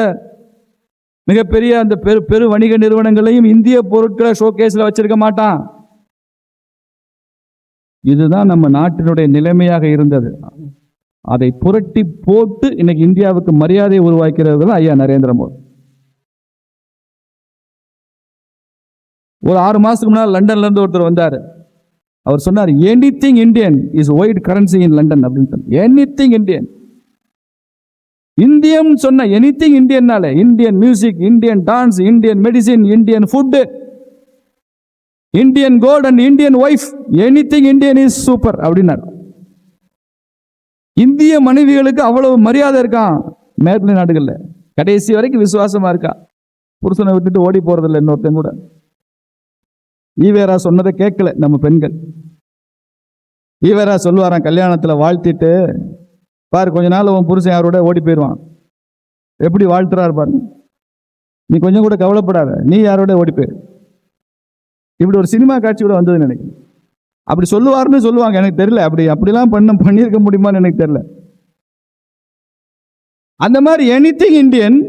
மிகப்பெரிய அந்த பெரு வணிக நிறுவனங்களையும் இந்திய பொருட்களை ஷோகேஸில் வச்சிருக்க மாட்டான். இதுதான் நம்ம நாட்டினுடைய நிலைமையாக இருந்தது. அதை புரட்டி போட்டு இன்னைக்கு இந்தியாவுக்கு மரியாதை உருவாக்கிறது ஐயா நரேந்திர மோடி. ஒரு 6 மாசத்துக்கு முன்னால் லண்டன்ல இருந்து ஒருத்தர் வந்தார். அவர் சொன்னார், anything Indian is white currency in London அப்படின்னு சொன்னார். எனிதிங் இந்தியன், இந்தியன் சொன்ன எனிதிங் இந்தியன்னால Indian music, Indian dance, Indian medicine, Indian food, Indian gold and Indian wife, anything Indian is super அப்படின்னார். இந்திய மனைவிகளுக்கு அவ்வளவு மரியாதை இருக்கான் மேற்கு நாடுகள்ல. கடைசி வரைக்கும் விசுவாசமா இருக்கா, புருஷனை விட்டுட்டு ஓடி போறதில்லை. இன்னொருத்தன் கூட ஈவேரா சொன்னதை கேட்கல நம்ம பெண்கள். ஈவேரா சொல்லுவாராம் கல்யாணத்துல வாழ்த்திட்டு, பாரு கொஞ்ச நாள் உன் புருஷன் யாரோட ஓடி போயிடுவான், எப்படி வாழ்த்துறாரு பாருங்க, நீ கொஞ்சம் கூட கவலைப்படாத, நீ யாரோட ஓடி போயிரு. இப்படி ஒரு சினிமா காட்சி கூட வந்ததுன்னு நினைக்கிறேன். அப்படி சொல்லுவாருன்னு சொல்லுவாங்க, எனக்கு தெரியல அப்படிலாம் பண்ணியிருக்க முடியுமான்னு எனக்கு தெரியல. அந்த மாதிரி எனிதிங் இந்தியன்,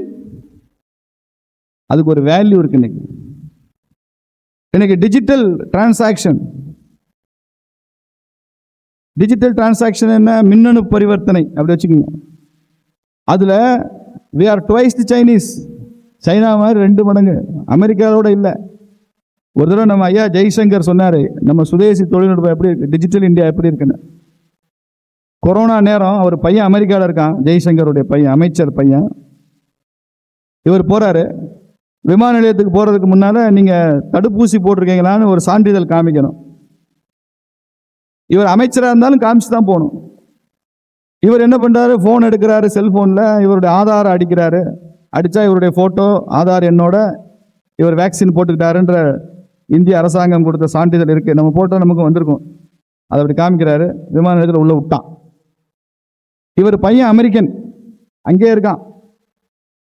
அதுக்கு ஒரு வேல்யூ இருக்கு. இன்னைக்கு டிஜிட்டல் டிரான்சாக்ஷன் என்ன, மின்னணு பரிவர்த்தனை அப்படி வச்சுக்கோங்க. அதுல we are twice the Chinese. China மாதிரி 2 மடங்கு, அமெரிக்காவோட இல்லை. ஒரு தடவை நம்ம ஐயா ஜெய்சங்கர் சொன்னாரு, நம்ம சுதேசி தொழில்நுட்பம் எப்படி இருக்கு, டிஜிட்டல் இந்தியா எப்படி இருக்குன்னு. கொரோனா நேரம் அவர் பையன் அமெரிக்காவில் இருக்கான், ஜெய்சங்கருடைய பையன், அமைச்சர் பையன். இவர் போறாரு, விமான நிலையத்துக்கு போறதுக்கு முன்னால நீங்க தடுப்பூசி போட்டிருக்கீங்களான்னு ஒரு சான்றிதழ் காமிக்கணும். இவர் அமைச்சராக இருந்தாலும் காமிச்சு தான் போகணும். இவர் என்ன பண்றாரு, போன் எடுக்கிறாரு, செல்போன்ல இவருடைய ஆதார் அடிக்கிறாரு. அடிச்சா இவருடைய போட்டோ, ஆதார் எண்ணோட இவர் வேக்சின் போட்டுக்கிட்டாருன்ற இந்திய அரசாங்கம் கொடுத்த சான்றிதழ் இருக்கு. நம்ம போட்டோ நமக்கு வந்திருக்கும். அதை அப்படி காமிக்கிறாரு, விமான நிலையத்தில் உள்ள விட்டான். இவர் பையன் அமெரிக்கன், அங்கே இருக்கான்.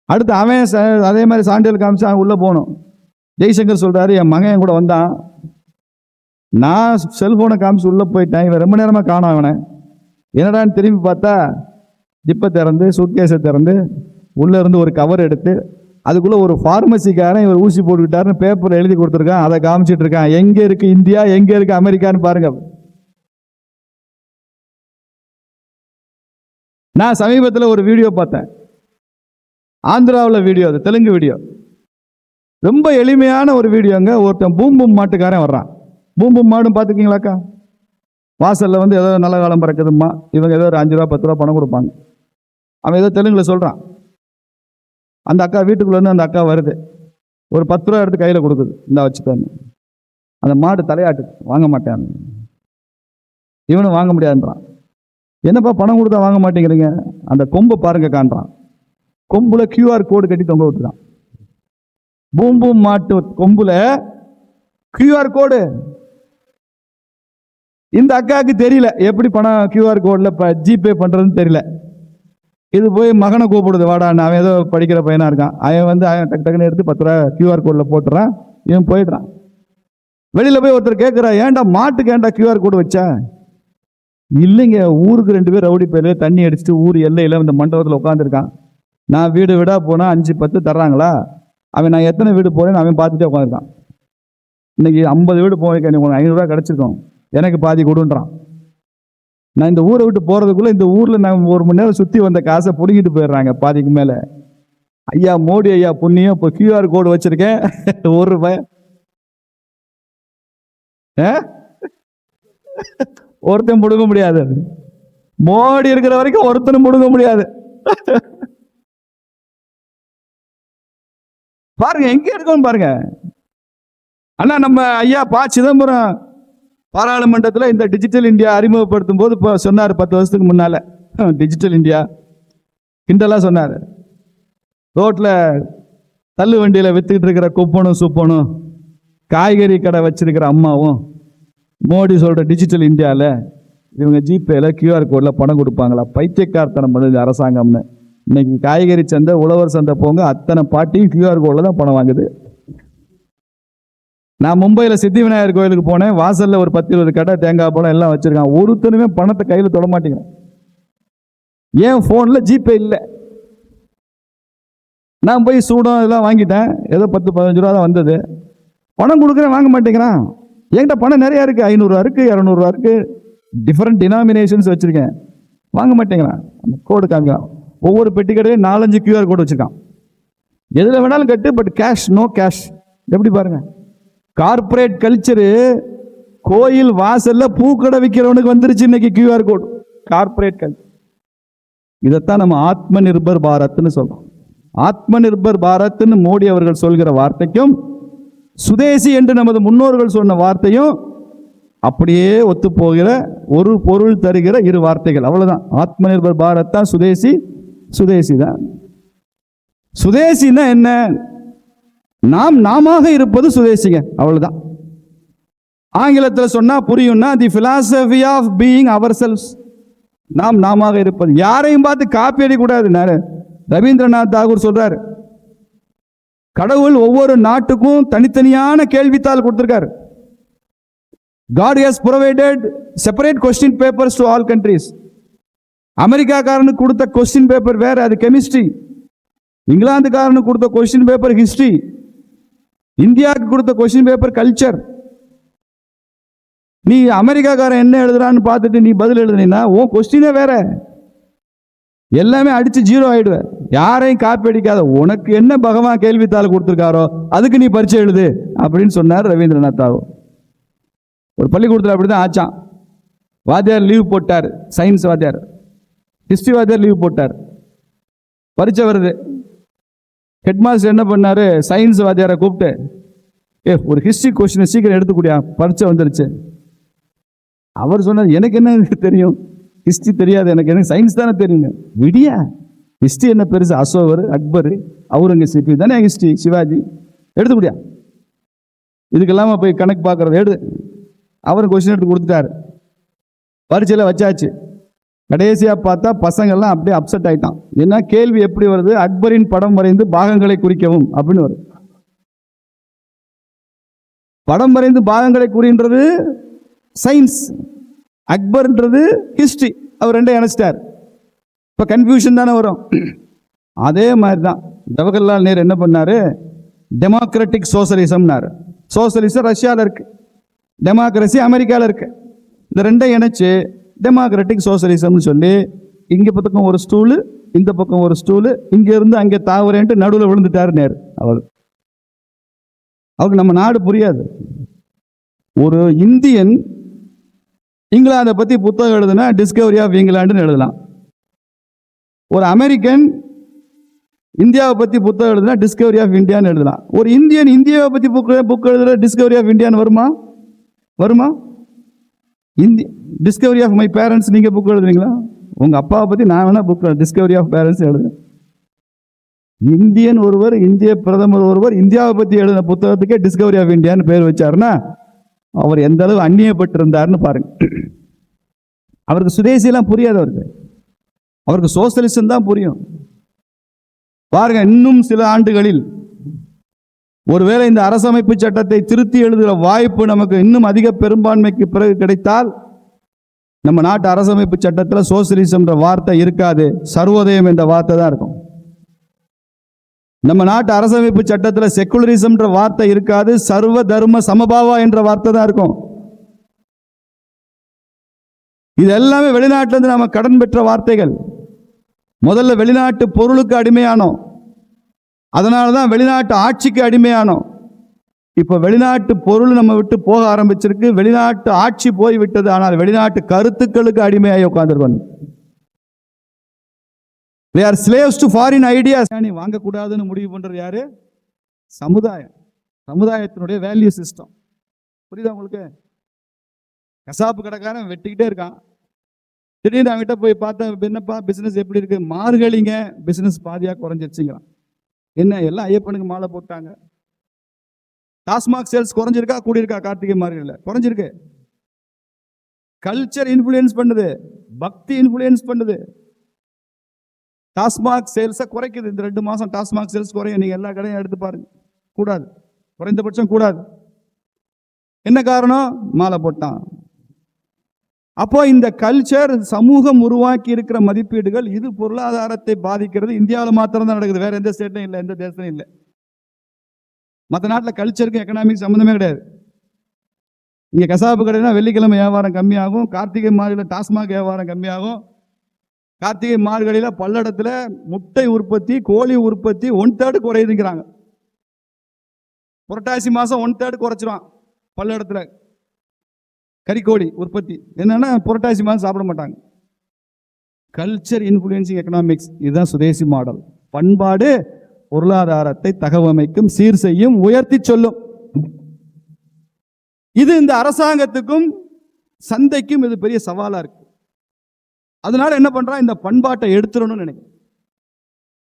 அடுத்து அவன் அதே மாதிரி சான்றிதழ் காமிச்சு அவன் உள்ள போகணும். ஜெய்சங்கர் சொல்றாரு, என் மகன் கூட வந்தான், நான் செல்போனை காமிச்சு உள்ள போயிட்டேன், இவன் ரொம்ப நேரமா காணோம். அவனை என்னடான்னு திரும்பி பார்த்தா ஜிப்பை திறந்து சூட்கேஸை திறந்து உள்ள இருந்து ஒரு கவர் எடுத்து அதுக்குள்ள ஒரு பார்மசிக்காரன் இவர் ஊசி போட்டுக்கிட்டாருன்னு பேப்பர் எழுதி கொடுத்துருக்கான். அதை காமிச்சிட்டு இருக்கான். எங்க இருக்கு இந்தியா, எங்க இருக்கு அமெரிக்கான்னு பாருங்க. நான் சமீபத்தில் ஒரு வீடியோ பார்த்தேன், ஆந்திராவில் வீடியோ, அது தெலுங்கு வீடியோ, ரொம்ப எளிமையான ஒரு வீடியோங்க. ஒருத்தன் பூம்பும் மாட்டுக்காரன் வர்றான். பூம்பும் மாடும் பார்த்துருக்கீங்களாக்கா, வாசலில் வந்து ஏதோ நல்ல காலம் பறக்குதும்மா, இவங்க ஏதோ ஒரு 5 ரூபா 10 ரூபா பணம் கொடுப்பாங்க. அவன் ஏதோ தெலுங்குல சொல்கிறான். அந்த அக்கா வீட்டுக்குள்ள இருந்து அந்த அக்கா வருது, ஒரு 10 ரூபா எடுத்து கையில் கொடுக்குது, இந்த வச்சுக்கான்னு. அந்த மாடு தலையாட்டு வாங்க மாட்டேன், இவனும் வாங்க முடியாதுன்றான். என்னப்பா பணம் கொடுத்தா வாங்க மாட்டேங்கிறீங்க, அந்த கொம்பை பாருங்க காண்றான். கொம்புல QR கோடு கட்டி தொங்க விட்டுறான். பூம்பும் மாட்டு கொம்புல QR கோடு. இந்த அக்காவுக்கு தெரியல எப்படி பணம் QR கோட்ல ஜிபே பண்றதுன்னு தெரியல. இது போய் மகனை கூப்பிடுது, வாடான்னு. அவன் ஏதோ படிக்கிற பையனா இருக்கான். அவன் வந்து அவன் டக்கு டக்குன்னு எடுத்து 10 ரூபா QR கோட்ல போட்டுறான். இவன் போயிடுறான். வெளியில போய் ஒருத்தர் கேட்கிறா, ஏன்டா மாட்டுக்கு ஏன்டா QR கோடு வச்சா? இல்லைங்க, ஊருக்கு 2 பேர் ரவுடி பேர் தண்ணி அடிச்சுட்டு ஊர் எல்லையில இந்த மண்டபத்தில் உட்காந்துருக்கான். நான் வீடு வீடா போனா 5-10 தர்றாங்களா, அவன் நான் எத்தனை வீடு போறேன்னு அவன் பார்த்துட்டே உட்காந்துருக்கான். இன்னைக்கு 50 வீடு போய் 500 ரூபா கிடைச்சிருக்கோம். எனக்கு பாதி கொடுன்றான். நான் இந்த ஊரை விட்டு போறதுக்குள்ள இந்த ஊர்ல நான் 1 மணி நேரம் சுத்தி வந்த காசை புடுங்கிட்டு போயிடுறாங்க பாதிக்கு மேல. ஐயா மோடி ஐயா புண்ணியம், இப்போ QR கோடு வச்சிருக்கேன், ₹1 ஒருத்தன் முடுங்க முடியாது. மோடி இருக்கிற வரைக்கும் ஒருத்தனும் முடுங்க முடியாது. பாருங்க எங்க இருக்கோம் பாருங்க. ஆனா நம்ம ஐயா சிதம்பரம் பாராளுமன்றத்தில் இந்த டிஜிட்டல் இந்தியா அறிமுகப்படுத்தும் போது இப்போ சொன்னார் 10 வருஷத்துக்கு முன்னால, டிஜிட்டல் இந்தியா கிண்டலா சொன்னார். ரோட்ல தள்ளு வண்டியில வித்துக்கிட்டு இருக்கிற குப்பனும் சுப்பனும் காய்கறி கடை வச்சிருக்கிற அம்மாவும் மோடி சொல்ற டிஜிட்டல் இந்தியாவில் இவங்க ஜிபேல QR கோடில் பணம் கொடுப்பாங்களா? பைத்தியக்காரத்தனம் பண்ணுது அரசாங்கம்னு. இன்னைக்கு காய்கறி சந்தை உழவர் சந்தை போங்க, அத்தனை பாட்டியும் QR கோடில் தான் பணம் வாங்குது. நான் மும்பையில் சித்தி விநாயகர் கோயிலுக்கு போனேன். வாசல்ல ஒரு 10-20 கடை தேங்காய் பழம் எல்லாம் வச்சிருக்கான். ஒருத்தனுமே பணத்தை கையில் தொட மாட்டேங்கிறான். ஏன் போன்ல ஜிபே இல்லை. நான் போய் சூடம் இதெல்லாம் வாங்கிட்டேன். ஏதோ 10-15 ரூபா தான் வந்தது. பணம் கொடுக்குறேன், வாங்க மாட்டேங்கிறான். என்கிட்ட பணம் நிறைய இருக்கு, 500 இருக்கு, 200 இருக்கு, டிஃபரெண்ட் டினாமினேஷன்ஸ் வச்சிருக்கேன், வாங்க மாட்டேங்கிறான். அந்த கோடு காமிக்கிறான். ஒவ்வொரு பெட்டி கடையும் 4-5 QR கோடு வச்சிருக்கான். எதுல வேணாலும் கட்டு, பட் கேஷ் நோ கேஷ். எப்படி பாருங்க, கார்பரேட் கல்ச்சரு கோயில் வாசல்ல பூக்கடை விற்கிறவனுக்கு வந்துருச்சு இன்னைக்கு QR கோடு. Corporate culture. இதைத்தான் நம்ம ஆத்ம நிர்பர் பாரத்னு சொல்றோம். ஆத்ம நிர்பர் பாரத்னு மோடி அவர்கள் சொல்கிற வார்த்தைக்கும் சுதேசி என்று நமது முன்னோர்கள் சொன்ன வார்த்தையும் அப்படியே ஒத்து போகிற ஒரு பொருள் தருகிற 2 வார்த்தைகள், அவ்வளவுதான். ஆத்ம நிர்பர் பாரத் தான் சுதேசி, சுதேசி தான். சுதேசின்னா என்ன? நாம இருப்பது சுதேசிங்க, அவ்வளவுதான். ஆங்கிலத்தில் சொன்னா புரியும்னா, the philosophy of being ourselves. நாம இருப்பது. யாரையும் பார்த்து காப்பி அடிக்கூடாது. ரவீந்திரநாத் தாகூர் சொல்றாரு, கடவுள் ஒவ்வொரு நாட்டுக்கும் தனித்தனியான கேள்வித்தாள் கொடுத்திருக்காரு. God has provided separate question papers to all countries. அமெரிக்காக்காரனுக்கு கொடுத்த கொஸ்டின் பேப்பர் வேற, அது கெமிஸ்ட்ரி. இங்கிலாந்துக்காரனுக்கு கொடுத்த கொஸ்டின் பேப்பர் ஹிஸ்டரி. இந்தியாவுக்கு கொடுத்த கொஸ்டின் பேப்பர் கல்ச்சர். நீ அமெரிக்காக்காரன் என்ன எழுதுறான்னு பார்த்துட்டு நீ பதில் எழுதுனா உன் கொஸ்டினே வேற. எல்லாமே அடிச்சு 0 ஆயிடுவ. யாரையும் காப்பி அடிக்காத. உனக்கு என்ன பகவான் கேள்வித்தாள் கொடுத்திருக்காரோ அதுக்கு நீ பரீட்சை எழுது அப்படின்னு சொன்னார் ரவீந்திரநாத் தாகூர். ஒரு பள்ளிக்கூடத்தில் அப்படிதான் ஆச்சான். வாத்தியார் லீவ் போட்டார், சயின்ஸ் வாத்தியார். ஹிஸ்டரி வாத்தியார் லீவ் போட்டார். பரீட்சை வருது. ஹெட்மாஸ்டர் என்ன பண்ணாரு, சயின்ஸ் வாத்தியாரை கூப்பிட்டு, ஒரு ஹிஸ்டரி கொஸ்டினை சீக்கிரம் எடுத்துக்கூடியா, பரீட்சை வந்துருச்சு. அவர் சொன்னார், எனக்கு என்ன தெரியும், ஹிஸ்டரி தெரியாது, எனக்கு சயின்ஸ் தானே தெரியுங்க. விடியா, ஹிஸ்டரி என்ன பெருசு, அசோகர், அக்பர், அவுரங்கசீப் தானே ஹிஸ்டரி, சிவாஜி, எடுத்துக்கூடியா. இதுக்கெல்லாம போய் கணக்கு பார்க்கறது எடு. அவர் கொஸ்டின் எடுத்து கொடுத்துட்டாரு. பரீட்சையில் வச்சாச்சு. கடைசியா பார்த்தா பசங்கள்லாம் அப்படியே அப்செட் ஆயிட்டான். என்ன கேள்வி எப்படி வருது, அக்பரின் படம் வரைந்து பாகங்களை குறிக்கவும் அப்படின்னு வருது. படம் வரைந்து பாகங்களை குறின்றது சயின்ஸ், அக்பர்ன்றது ஹிஸ்டரி. அவர் ரெண்டே இணைச்சிட்டார். இப்போ கன்ஃபியூஷன் தானே வரும். அதே மாதிரி தான் ஜவஹர்லால் நேரு என்ன பண்ணாரு, டெமோக்ராட்டிக் சோசலிசம்னாரு. சோசலிசம் ரஷ்யாவில் இருக்கு, டெமோக்ரஸி அமெரிக்காவில் இருக்கு. இந்த ரெண்டையும் இணைச்சு டெமோக்ராட்டிக் சோசலிசம்னு சொல்லி, இங்க பக்கம் ஒரு ஸ்டூலு, இந்த பக்கம் ஒரு ஸ்டூலு, இங்க இருந்து அங்கே தாவரேன்ட்டு நடுவில் விழுந்துட்டாரு நேரு. அவருக்கு நம்ம நாடு புரியாது. ஒரு இந்தியன் இங்கிலாந்தை பத்தி புத்தகம் எழுதுனா டிஸ்கவரி ஆஃப் இங்கிலாண்டுன்னு எழுதலாம். ஒரு அமெரிக்கன் இந்தியாவை பத்தி புத்தகம் எழுதுனா டிஸ்கவரி ஆஃப் இந்தியான்னு எழுதலாம். ஒரு இந்தியன் இந்தியாவை பத்தி புக் எழுதுற டிஸ்கவரி ஆஃப் இந்தியான்னு வருமா? வருமா? டிஸ்கவரி ஆஃப் மை பேரண்ட்ஸ் நீங்க புக் எழுதுறீங்களா? உங்க அப்பாவை பத்தி நான் வேணா புக் டிஸ்கவரி ஆஃப் பேரண்ட்ஸ் எழுதுறேன். இந்தியன் ஒருவர், இந்திய பிரதமர் ஒருவர் இந்தியாவை பத்தி எழுதின புத்தகத்துக்கே டிஸ்கவரி ஆஃப் இந்தியான்னு பேர் வச்சாருன்னா அவர் எந்த அளவு அந்நியப்பட்டிருந்தாருன்னு பாருங்க. அவருக்கு சுதேசியெல்லாம் புரியாது. அவருக்கு சோசலிசம் தான் புரியும். பாருங்க, இன்னும் சில ஆண்டுகளில் ஒருவேளை இந்த அரசமைப்பு சட்டத்தை திருத்தி எழுதுகிற வாய்ப்பு நமக்கு இன்னும் அதிக பெரும்பான்மைக்கு பிறகு கிடைத்தால், நம்ம நாட்டு அரசமைப்பு சட்டத்தில் சோசலிசம் என்ற வார்த்தை இருக்காது, சர்வோதயம் என்ற வார்த்தை தான் இருக்கும். நம்ம நாட்டு அரசமைப்பு சட்டத்தில் செக்குலரிசம் என்ற வார்த்தை இருக்காது, சர்வ தர்ம சமபாவா என்ற வார்த்தை தான் இருக்கும். இது எல்லாமே வெளிநாட்டிலிருந்து நாம கடன் பெற்ற வார்த்தைகள். முதல்ல வெளிநாட்டு பொருளுக்கு அடிமையானோம், அதனாலதான் வெளிநாட்டு ஆட்சிக்கு அடிமையானோம். இப்ப வெளிநாட்டு பொருள் நம்ம விட்டு போக ஆரம்பிச்சிருக்கு, வெளிநாட்டு ஆட்சி போய் விட்டது. ஆனால் வெளிநாட்டு கருத்துக்களுக்கு அடிமையாகி உட்கார்ந்துருக்கோம். They are slaves to foreign ideas. வாங்கக்கூடாதுன்னு முடிவு பண்றது யாரு? சமுதாயம். சமுதாயத்தினுடைய வேல்யூ சிஸ்டம். புரியுதா உங்களுக்கு? கசாப்பு கடைக்காரன் வெட்டிக்கிட்டே இருக்கான். திடீர்னு அவங்ககிட்ட போய் பார்த்தா, என்னப்பா பிசினஸ் எப்படி இருக்கு? மார்கழிங்க பிசினஸ் பாதியா குறைஞ்சிருச்சுங்கிறான். என்ன எல்லாம் ஐயப்பனுக்கு மாலை போட்டாங்க. டாஸ்மாக் சேல்ஸ் குறைஞ்சிருக்கா கூடியிருக்கா? கார்த்திகை மார்கழியில் குறைஞ்சிருக்கு. கல்ச்சர் இன்ஃப்ளூயன்ஸ் பண்ணுது, பக்தி இன்ஃப்ளூயன்ஸ் பண்ணுது. டாஸ்மாக் சேல்ஸை குறைக்குது. இந்த 2 மாசம் டாஸ்மாக் சேல்ஸ் குறையும். நீங்க எல்லா கடையும் எடுத்து பாருங்க. கூடாது, குறைந்தபட்சம் கூடாது. என்ன காரணம்? மாலை போட்டான். அப்போ இந்த கல்ச்சர் சமூகம் உருவாக்கி இருக்கிற மதிப்பீடுகள் இது பொருளாதாரத்தை பாதிக்கிறது. இந்தியாவில் மாத்திரம் தான் நடக்குது, வேற எந்த ஸ்டேட்டும் இல்லை, எந்த தேசமும் இல்லை. மற்ற நாட்டில் கல்ச்சருக்கு எக்கனாமிக் சம்மந்தமே கிடையாது. இங்கே கசாப்பு கடைனா வெள்ளிக்கிழமை வியாபாரம் கம்மியாகும், கார்த்திகை மார்கழியில் டாஸ்மாக் வியாபாரம் கம்மியாகும். கார்த்திகை மார்கழியில் பல்லடத்தில் முட்டை உற்பத்தி, கோழி உற்பத்தி 1/3 குறையுதுங்கிறாங்க. புரட்டாசி மாதம் 1/3 குறைச்சிருவான் பல்லடத்தில் கறிக்கோழி உற்பத்தி. என்னன்னா புரட்டாசி மாதம் சாப்பிட மாட்டாங்க. கல்ச்சர் இன்ஃப்ளூயன்சிங் எக்கனாமிக்ஸ், இதுதான் சுதேசி மாடல். பண்பாடு பொருளாதாரத்தை தகவமைக்கும், சீர் செய்யும், உயர்த்தி சொல்லும். இது இந்த அரசாங்கத்துக்கும் சந்தைக்கும் இது பெரிய சவாலா இருக்கு. அதனால என்ன பண்றான்? இந்த பண்பாட்டை எடுத்துடணும்னு நினைக்கிறேன்.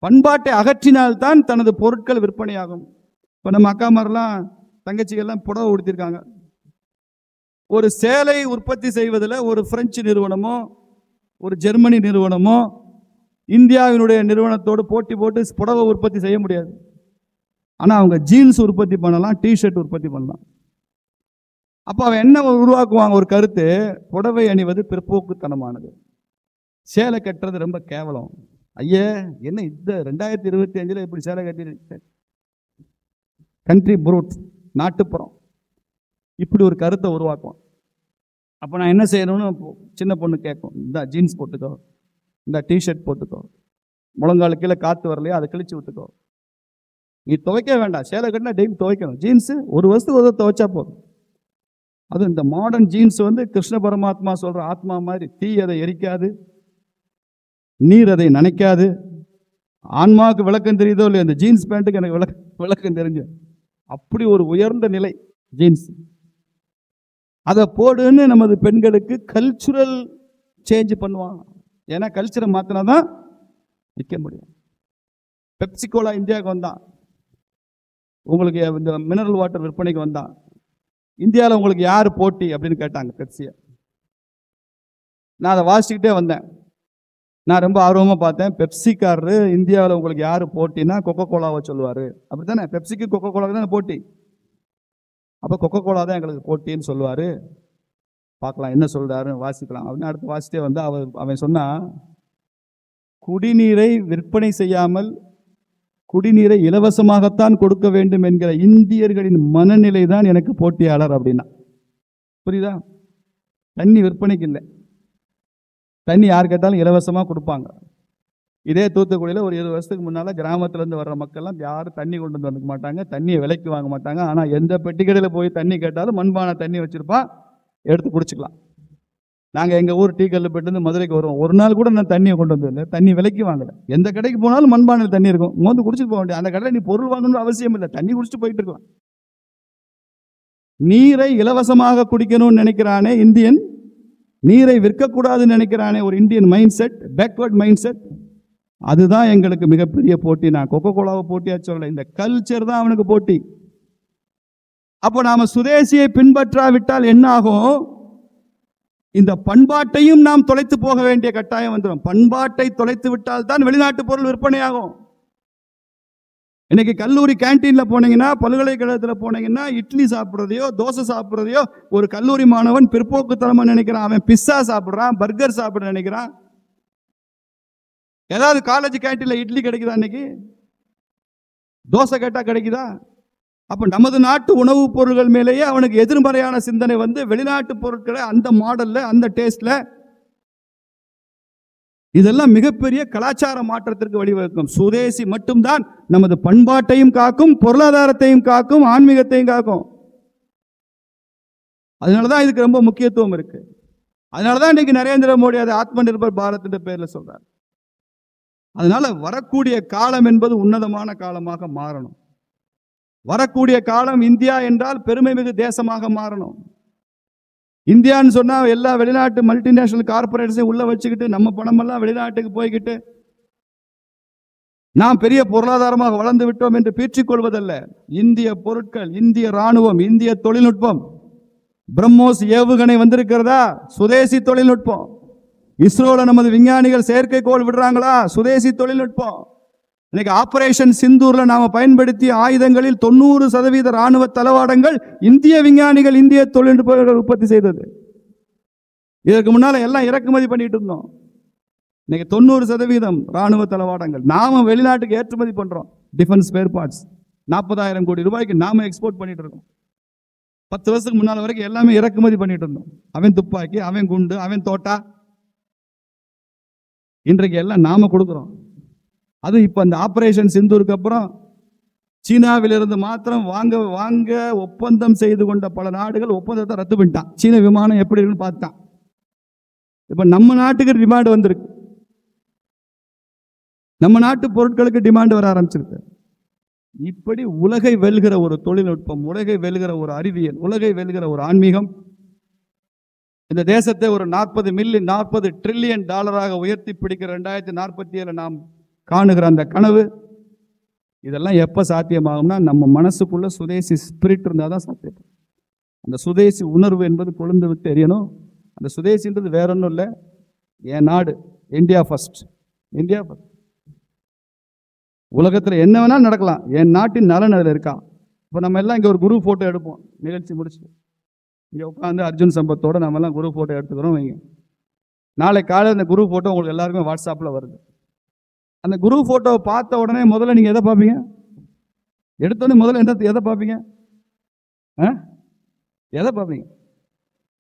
பண்பாட்டை அகற்றினால்தான் தனது பொருட்கள் விற்பனையாகும். இப்போ நம்ம அக்காமாரெல்லாம் தங்கச்சிகள்லாம் புடவை உடுத்திருக்காங்க. ஒரு சேலை உற்பத்தி செய்வதில் ஒரு பிரெஞ்சு நிறுவனமோ ஒரு ஜெர்மனி நிறுவனமோ இந்தியாவினுடைய நிறுவனத்தோடு போட்டி போட்டு புடவை உற்பத்தி செய்ய முடியாது. ஆனால் அவங்க ஜீன்ஸ் உற்பத்தி பண்ணலாம், டிஷர்ட் உற்பத்தி பண்ணலாம். அப்போ அவன் என்ன உருவாக்குவாங்க? ஒரு கருத்து, புடவை அணிவது பிற்போக்குத்தனமானது, சேலை கட்டுறது ரொம்ப கேவலம். ஐயே என்ன இந்த 2025 இப்படி சேலை கட்டி கண்ட்ரி புரூட், நாட்டுப்புறம், இப்படி ஒரு கருத்தை உருவாக்குவோம். அப்போ நான் என்ன செய்யணும்னு சின்ன பொண்ணு கேட்கும், இந்த ஜீன்ஸ் போட்டுக்கோ, இந்த டிஷர்ட் போட்டுக்கோ, முழங்கால கீழே காற்று வரலையோ அதை கிழிச்சு விட்டுக்கோ, நீ துவைக்க வேண்டாம், சேலை கட்டினா டெய்லி துவைக்கணும், ஜீன்ஸு 1 வருஷத்துக்கு ஒரு துவைச்சா போதும். அதுவும் இந்த மாடர்ன் ஜீன்ஸ் கிருஷ்ண பரமாத்மா சொல்கிற ஆத்மா மாதிரி, தீ அதை எரிக்காது, நீர் அதை நனைக்காது. ஆன்மாவுக்கு விளக்கம் தெரியுதோ இல்லையா, இந்த ஜீன்ஸ் பேண்ட்டுக்கு எனக்கு விளக்கம் தெரிஞ்சு, அப்படி ஒரு உயர்ந்த நிலை ஜீன்ஸ். அதை போடுன்னு நமது பெண்களுக்கு கல்ச்சுரல் சேஞ்ச் பண்ணுவான். ஏன்னா கல்ச்சரை மாற்றினா தான் நிற்க முடியும். பெப்சிகோலா இந்தியாவுக்கு வந்தான், உங்களுக்கு இந்த மினரல் வாட்டர் விற்பனைக்கு வந்தான். இந்தியாவில் உங்களுக்கு யார் போட்டி அப்படின்னு கேட்டாங்க பெப்சியை. நான் அதை வாசிச்சுக்கிட்டே வந்தேன். நான் ரொம்ப ஆர்வமாக பார்த்தேன். பெப்சிக்காரரு இந்தியாவில் உங்களுக்கு யார் போட்டின்னா கொக்கோ கோலாவை சொல்லுவார். அப்படி தானே? பெப்சிக்கு கொக்கோ கோலாவுக்கு தானே போட்டி. அப்போ கொக்கோ கோலா தான் எங்களுக்கு போட்டின்னு சொல்லுவார். பார்க்கலாம் என்ன சொல்கிறாருன்னு வாசிக்கலாம் அப்படின்னு அடுத்து வாசித்தே வந்து அவன் சொன்னான், குடிநீரை விற்பனை செய்யாமல் குடிநீரை இலவசமாகத்தான் கொடுக்க வேண்டும் என்கிற இந்தியர்களின் மனநிலை தான் எனக்கு போட்டியாளர் அப்படின்னா. புரியுதா? தண்ணி விற்பனைக்கு இல்லை, தண்ணி யார் கேட்டாலும் இலவசமாக கொடுப்பாங்க. இதே தூத்துக்குடியில் ஒரு 20 வருஷத்துக்கு முன்னால் கிராமத்துலேருந்து வர்ற மக்கள்லாம் யாரும் தண்ணி கொண்டு வந்து வந்துக்க மாட்டாங்க, தண்ணியை விலைக்கு வாங்க மாட்டாங்க. ஆனால் எந்த பெட்டிக்கடையில் போய் தண்ணி கேட்டாலும் மண்பானை தண்ணி வச்சுருப்பான், எடுத்து குடிச்சிக்கலாம். நாங்கள் எங்கள் ஊர் டீ கல்லு போயிட்டு மதுரைக்கு வருவோம், ஒரு நாள் கூட நான் தண்ணியை கொண்டு வந்ததில்லை, தண்ணி விலைக்கு வாங்கலை. எந்த கடைக்கு போனாலும் மண்பானையில் தண்ணி இருக்கும், மோந்து குடிச்சிட்டு போக வேண்டிய. அந்த கடையில் நீ பொருள் வாங்கணும்னு அவசியம் இல்லை, தண்ணி குடிச்சிட்டு போயிட்டு இருக்கலாம். நீரை இலவசமாக குடிக்கணும்னு நினைக்கிறானே இந்தியன், நீரை விற்கக்கூடாதுன்னு நினைக்கிறானே ஒரு Indian mind set, backward mind set, அதுதான் எங்களுக்கு மிகப்பெரிய போட்டி. நான் கொக்கோ கோலாவை போட்டியா சொல்லலை, இந்த கல்ச்சர் தான் அவனுக்கு போட்டி. அப்போ நாம சுதேசியை பின்பற்றாவிட்டால் என்ன ஆகும்? இந்த பண்பாட்டையும் நாம் தொலைத்து போக வேண்டிய கட்டாயம் வந்துடும். பண்பாட்டை தொலைத்து விட்டால் தான் வெளிநாட்டு பொருள் விற்பனையாகும். இன்னைக்கு கல்லூரி கேன்டீன்ல போனீங்கன்னா, பல்கலைக்கழகத்தில் போனீங்கன்னா, இட்லி சாப்பிட்றதையோ தோசை சாப்பிட்றதையோ ஒரு கல்லூரி மாணவன் பிற்போக்குத்தனமா நினைக்கிறான். அவன் பிஸ்ஸா சாப்பிட்றான், பர்கர் சாப்பிட நினைக்கிறான். ஏதாவது காலேஜ் கேன்டீன்ல இட்லி கிடைக்குதா? இன்னைக்கு தோசை கேட்டா கிடைக்குதா? அப்ப நமது நாட்டு உணவுப் பொருட்கள் மேலேயே அவனுக்கு எதிர்மறையான சிந்தனை வந்து வெளிநாட்டு பொருட்களை அந்த மாடல்ல அந்த டேஸ்ட்ல இதெல்லாம் மிகப்பெரிய கலாச்சார மாற்றத்திற்கு வழிவகுக்கும். சுதேசி மட்டும்தான் நமது பண்பாட்டையும் காக்கும், பொருளாதாரத்தையும் காக்கும், ஆன்மீகத்தையும் காக்கும். அதனாலதான் இதுக்கு ரொம்ப முக்கியத்துவம் இருக்கு. அதனாலதான் இன்னைக்கு நரேந்திர மோடி அதை ஆத்ம நிர்பர் பாரத் என்ற பேர்ல சொல்றார். அதனால வரக்கூடிய காலம் என்பது உன்னதமான காலமாக மாறணும். வரக்கூடிய காலம் இந்தியா என்றால் பெருமை மிகு தேசமாக மாறணும். இந்தியான்னு சொன்னா எல்லா வெளிநாட்டு மல்டிநேஷனல் கார்பரேட்ஸையும் உள்ள வச்சுக்கிட்டு நம்ம பணமெல்லாம் வெளிநாட்டுக்கு போய்கிட்டு நாம் பெரிய பொருளாதாரமாக வளர்ந்து விட்டோம் என்று பீற்றிக் கொள்வதல்ல. இந்திய பொருட்கள், இந்திய ராணுவம், இந்திய தொழில்நுட்பம், பிரம்மோஸ் ஏவுகணை வந்திருக்கிறதா, சுதேசி தொழில்நுட்பம். இஸ்ரோல நமது விஞ்ஞானிகள் செயற்கைக்கோள் விடுறாங்களா, சுதேசி தொழில்நுட்பம். இன்னைக்கு ஆபரேஷன் சிந்தூர்ல நாம பயன்படுத்திய ஆயுதங்களில் 90% ராணுவ தளவாடங்கள் இந்திய விஞ்ஞானிகள், இந்திய தொழில்நுட்பங்கள் உற்பத்தி செய்தது. இதற்கு முன்னால எல்லாம் இறக்குமதி பண்ணிட்டு இருந்தோம். இன்னைக்கு 90% ராணுவ தளவாடங்கள் நாம வெளிநாட்டுக்கு ஏற்றுமதி பண்றோம். டிஃபென்ஸ் ஸ்பேர் பார்ட்ஸ் 40,000 கோடி ரூபாய்க்கு நாம எக்ஸ்போர்ட் பண்ணிட்டு இருக்கோம். 10 வருஷத்துக்கு முன்னால வரைக்கும் எல்லாமே இறக்குமதி பண்ணிட்டு இருந்தோம். அவன் துப்பாக்கி, அவன் குண்டு, அவன் தோட்டா. இன்றைக்கு எல்லாம் நாம கொடுக்குறோம். அது இப்ப அந்த ஆபரேஷன் சிந்தூருக்கு அப்புறம் சீனாவிலிருந்து மாத்திரம் வாங்க ஒப்பந்தம் செய்து கொண்ட பல நாடுகள் ஒப்பந்தத்தை ரத்து பண்ணிட்டான். சீன விமானம் எப்படி இருக்குன்னு பார்த்தான். இப்ப நம்ம நாட்டுக்கு டிமாண்ட் வந்திருக்கு. நம்ம நாட்டு பொருட்களுக்கு டிமாண்ட் வர ஆரம்பிச்சிருக்கு. இப்படி உலகை வெல்கிற ஒரு தொழில்நுட்பம், உலகை வெல்கிற ஒரு அறிவியல், உலகை வெல்கிற ஒரு ஆன்மீகம் இந்த தேசத்தை ஒரு 40 ட்ரில்லியன் டாலராக உயர்த்தி பிடிக்கிற 2047 நாம் காணுகிற அந்த கனவு, இதெல்லாம் எப்போ சாத்தியமாகும்னா நம்ம மனசுக்குள்ள சுதேசி ஸ்பிரிட் இருந்தால் தான் சாத்தியம். அந்த சுதேசி உணர்வு என்பது கொழுந்து விட்டு எரியணும். அந்த சுதேசின்றது வேற ஒன்றும் இல்லை, என் நாடு இந்தியா ஃபர்ஸ்ட். India first. உலகத்தில் என்ன வேணாலும் நடக்கலாம், என் நாட்டின் நலன் அதில் இருக்கா. இப்போ நம்ம எல்லாம் இங்கே ஒரு குரு ஃபோட்டோ எடுப்போம். நிகழ்ச்சி முடிச்சு இங்கே உட்காந்து அர்ஜுன் சம்பத்தோடு நம்ம எல்லாம் குரு ஃபோட்டோ எடுத்துக்கிறோம் வைங்க. நாளை காலையில் அந்த குரு ஃபோட்டோ உங்களுக்கு எல்லாருக்கும் வாட்ஸ்அப்பில் வருது. அந்த குரு ஃபோட்டோவை பார்த்த உடனே முதல்ல நீங்கள் எதை பார்ப்பீங்க? எடுத்தோடனே முதல்ல எதை பார்ப்பீங்க? எதை பார்ப்பீங்க?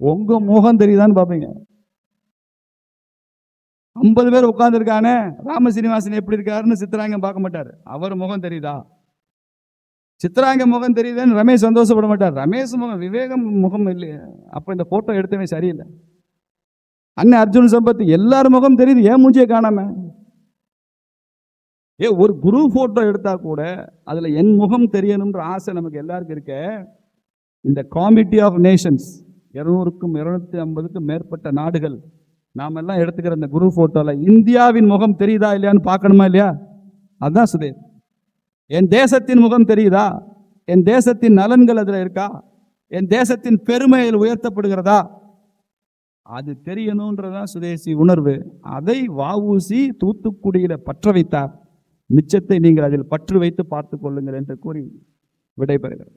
உங்கள் முகம் தெரியுதான்னு பார்ப்பீங்க. 50 பேர் உட்கார்ந்துருக்கானே, ராம சீனிவாசன் எப்படி இருக்காருன்னு சித்தராங்கம் பார்க்க மாட்டார். அவர் முகம் தெரியுதா? சித்தராங்க முகம் தெரியுதுன்னு ரமேஷ் சந்தோஷப்பட மாட்டார். ரமேஷ் முகம், விவேகம் முகம் இல்லையே, அப்போ இந்த ஃபோட்டோ எடுத்தவே சரியில்லை. அண்ணன் அர்ஜுன் சம்பத் எல்லாரும் முகம் தெரியுது, ஏன் மூஞ்சியை காணாம? ஒரு குரு ஃபோட்டோ எடுத்தா கூட அதில் என் முகம் தெரியணுன்ற ஆசை நமக்கு எல்லாருக்கும் இருக்க. இந்த கமிட்டி ஆஃப் நேஷன்ஸ் 200க்கும் 250க்கும் மேற்பட்ட நாடுகள் நாம் எல்லாம் எடுத்துக்கிற இந்த குரு ஃபோட்டோவில் இந்தியாவின் முகம் தெரியுதா இல்லையான்னு பார்க்கணுமா இல்லையா? அதுதான் சுதேஷ். என் தேசத்தின் முகம் தெரியுதா? என் தேசத்தின் நலன்கள் அதில் இருக்கா? என் தேசத்தின் பெருமையில் உயர்த்தப்படுகிறதா? அது தெரியணுன்றதான் சுதேசி உணர்வு. அதை வஉசி தூத்துக்குடியில பற்ற வைத்தார். மிச்சத்தை நீங்கள் அதில் பற்று வைத்து பார்த்துக் கொள்ளுங்கள் என்று கூறி விடைபெறுகிறது.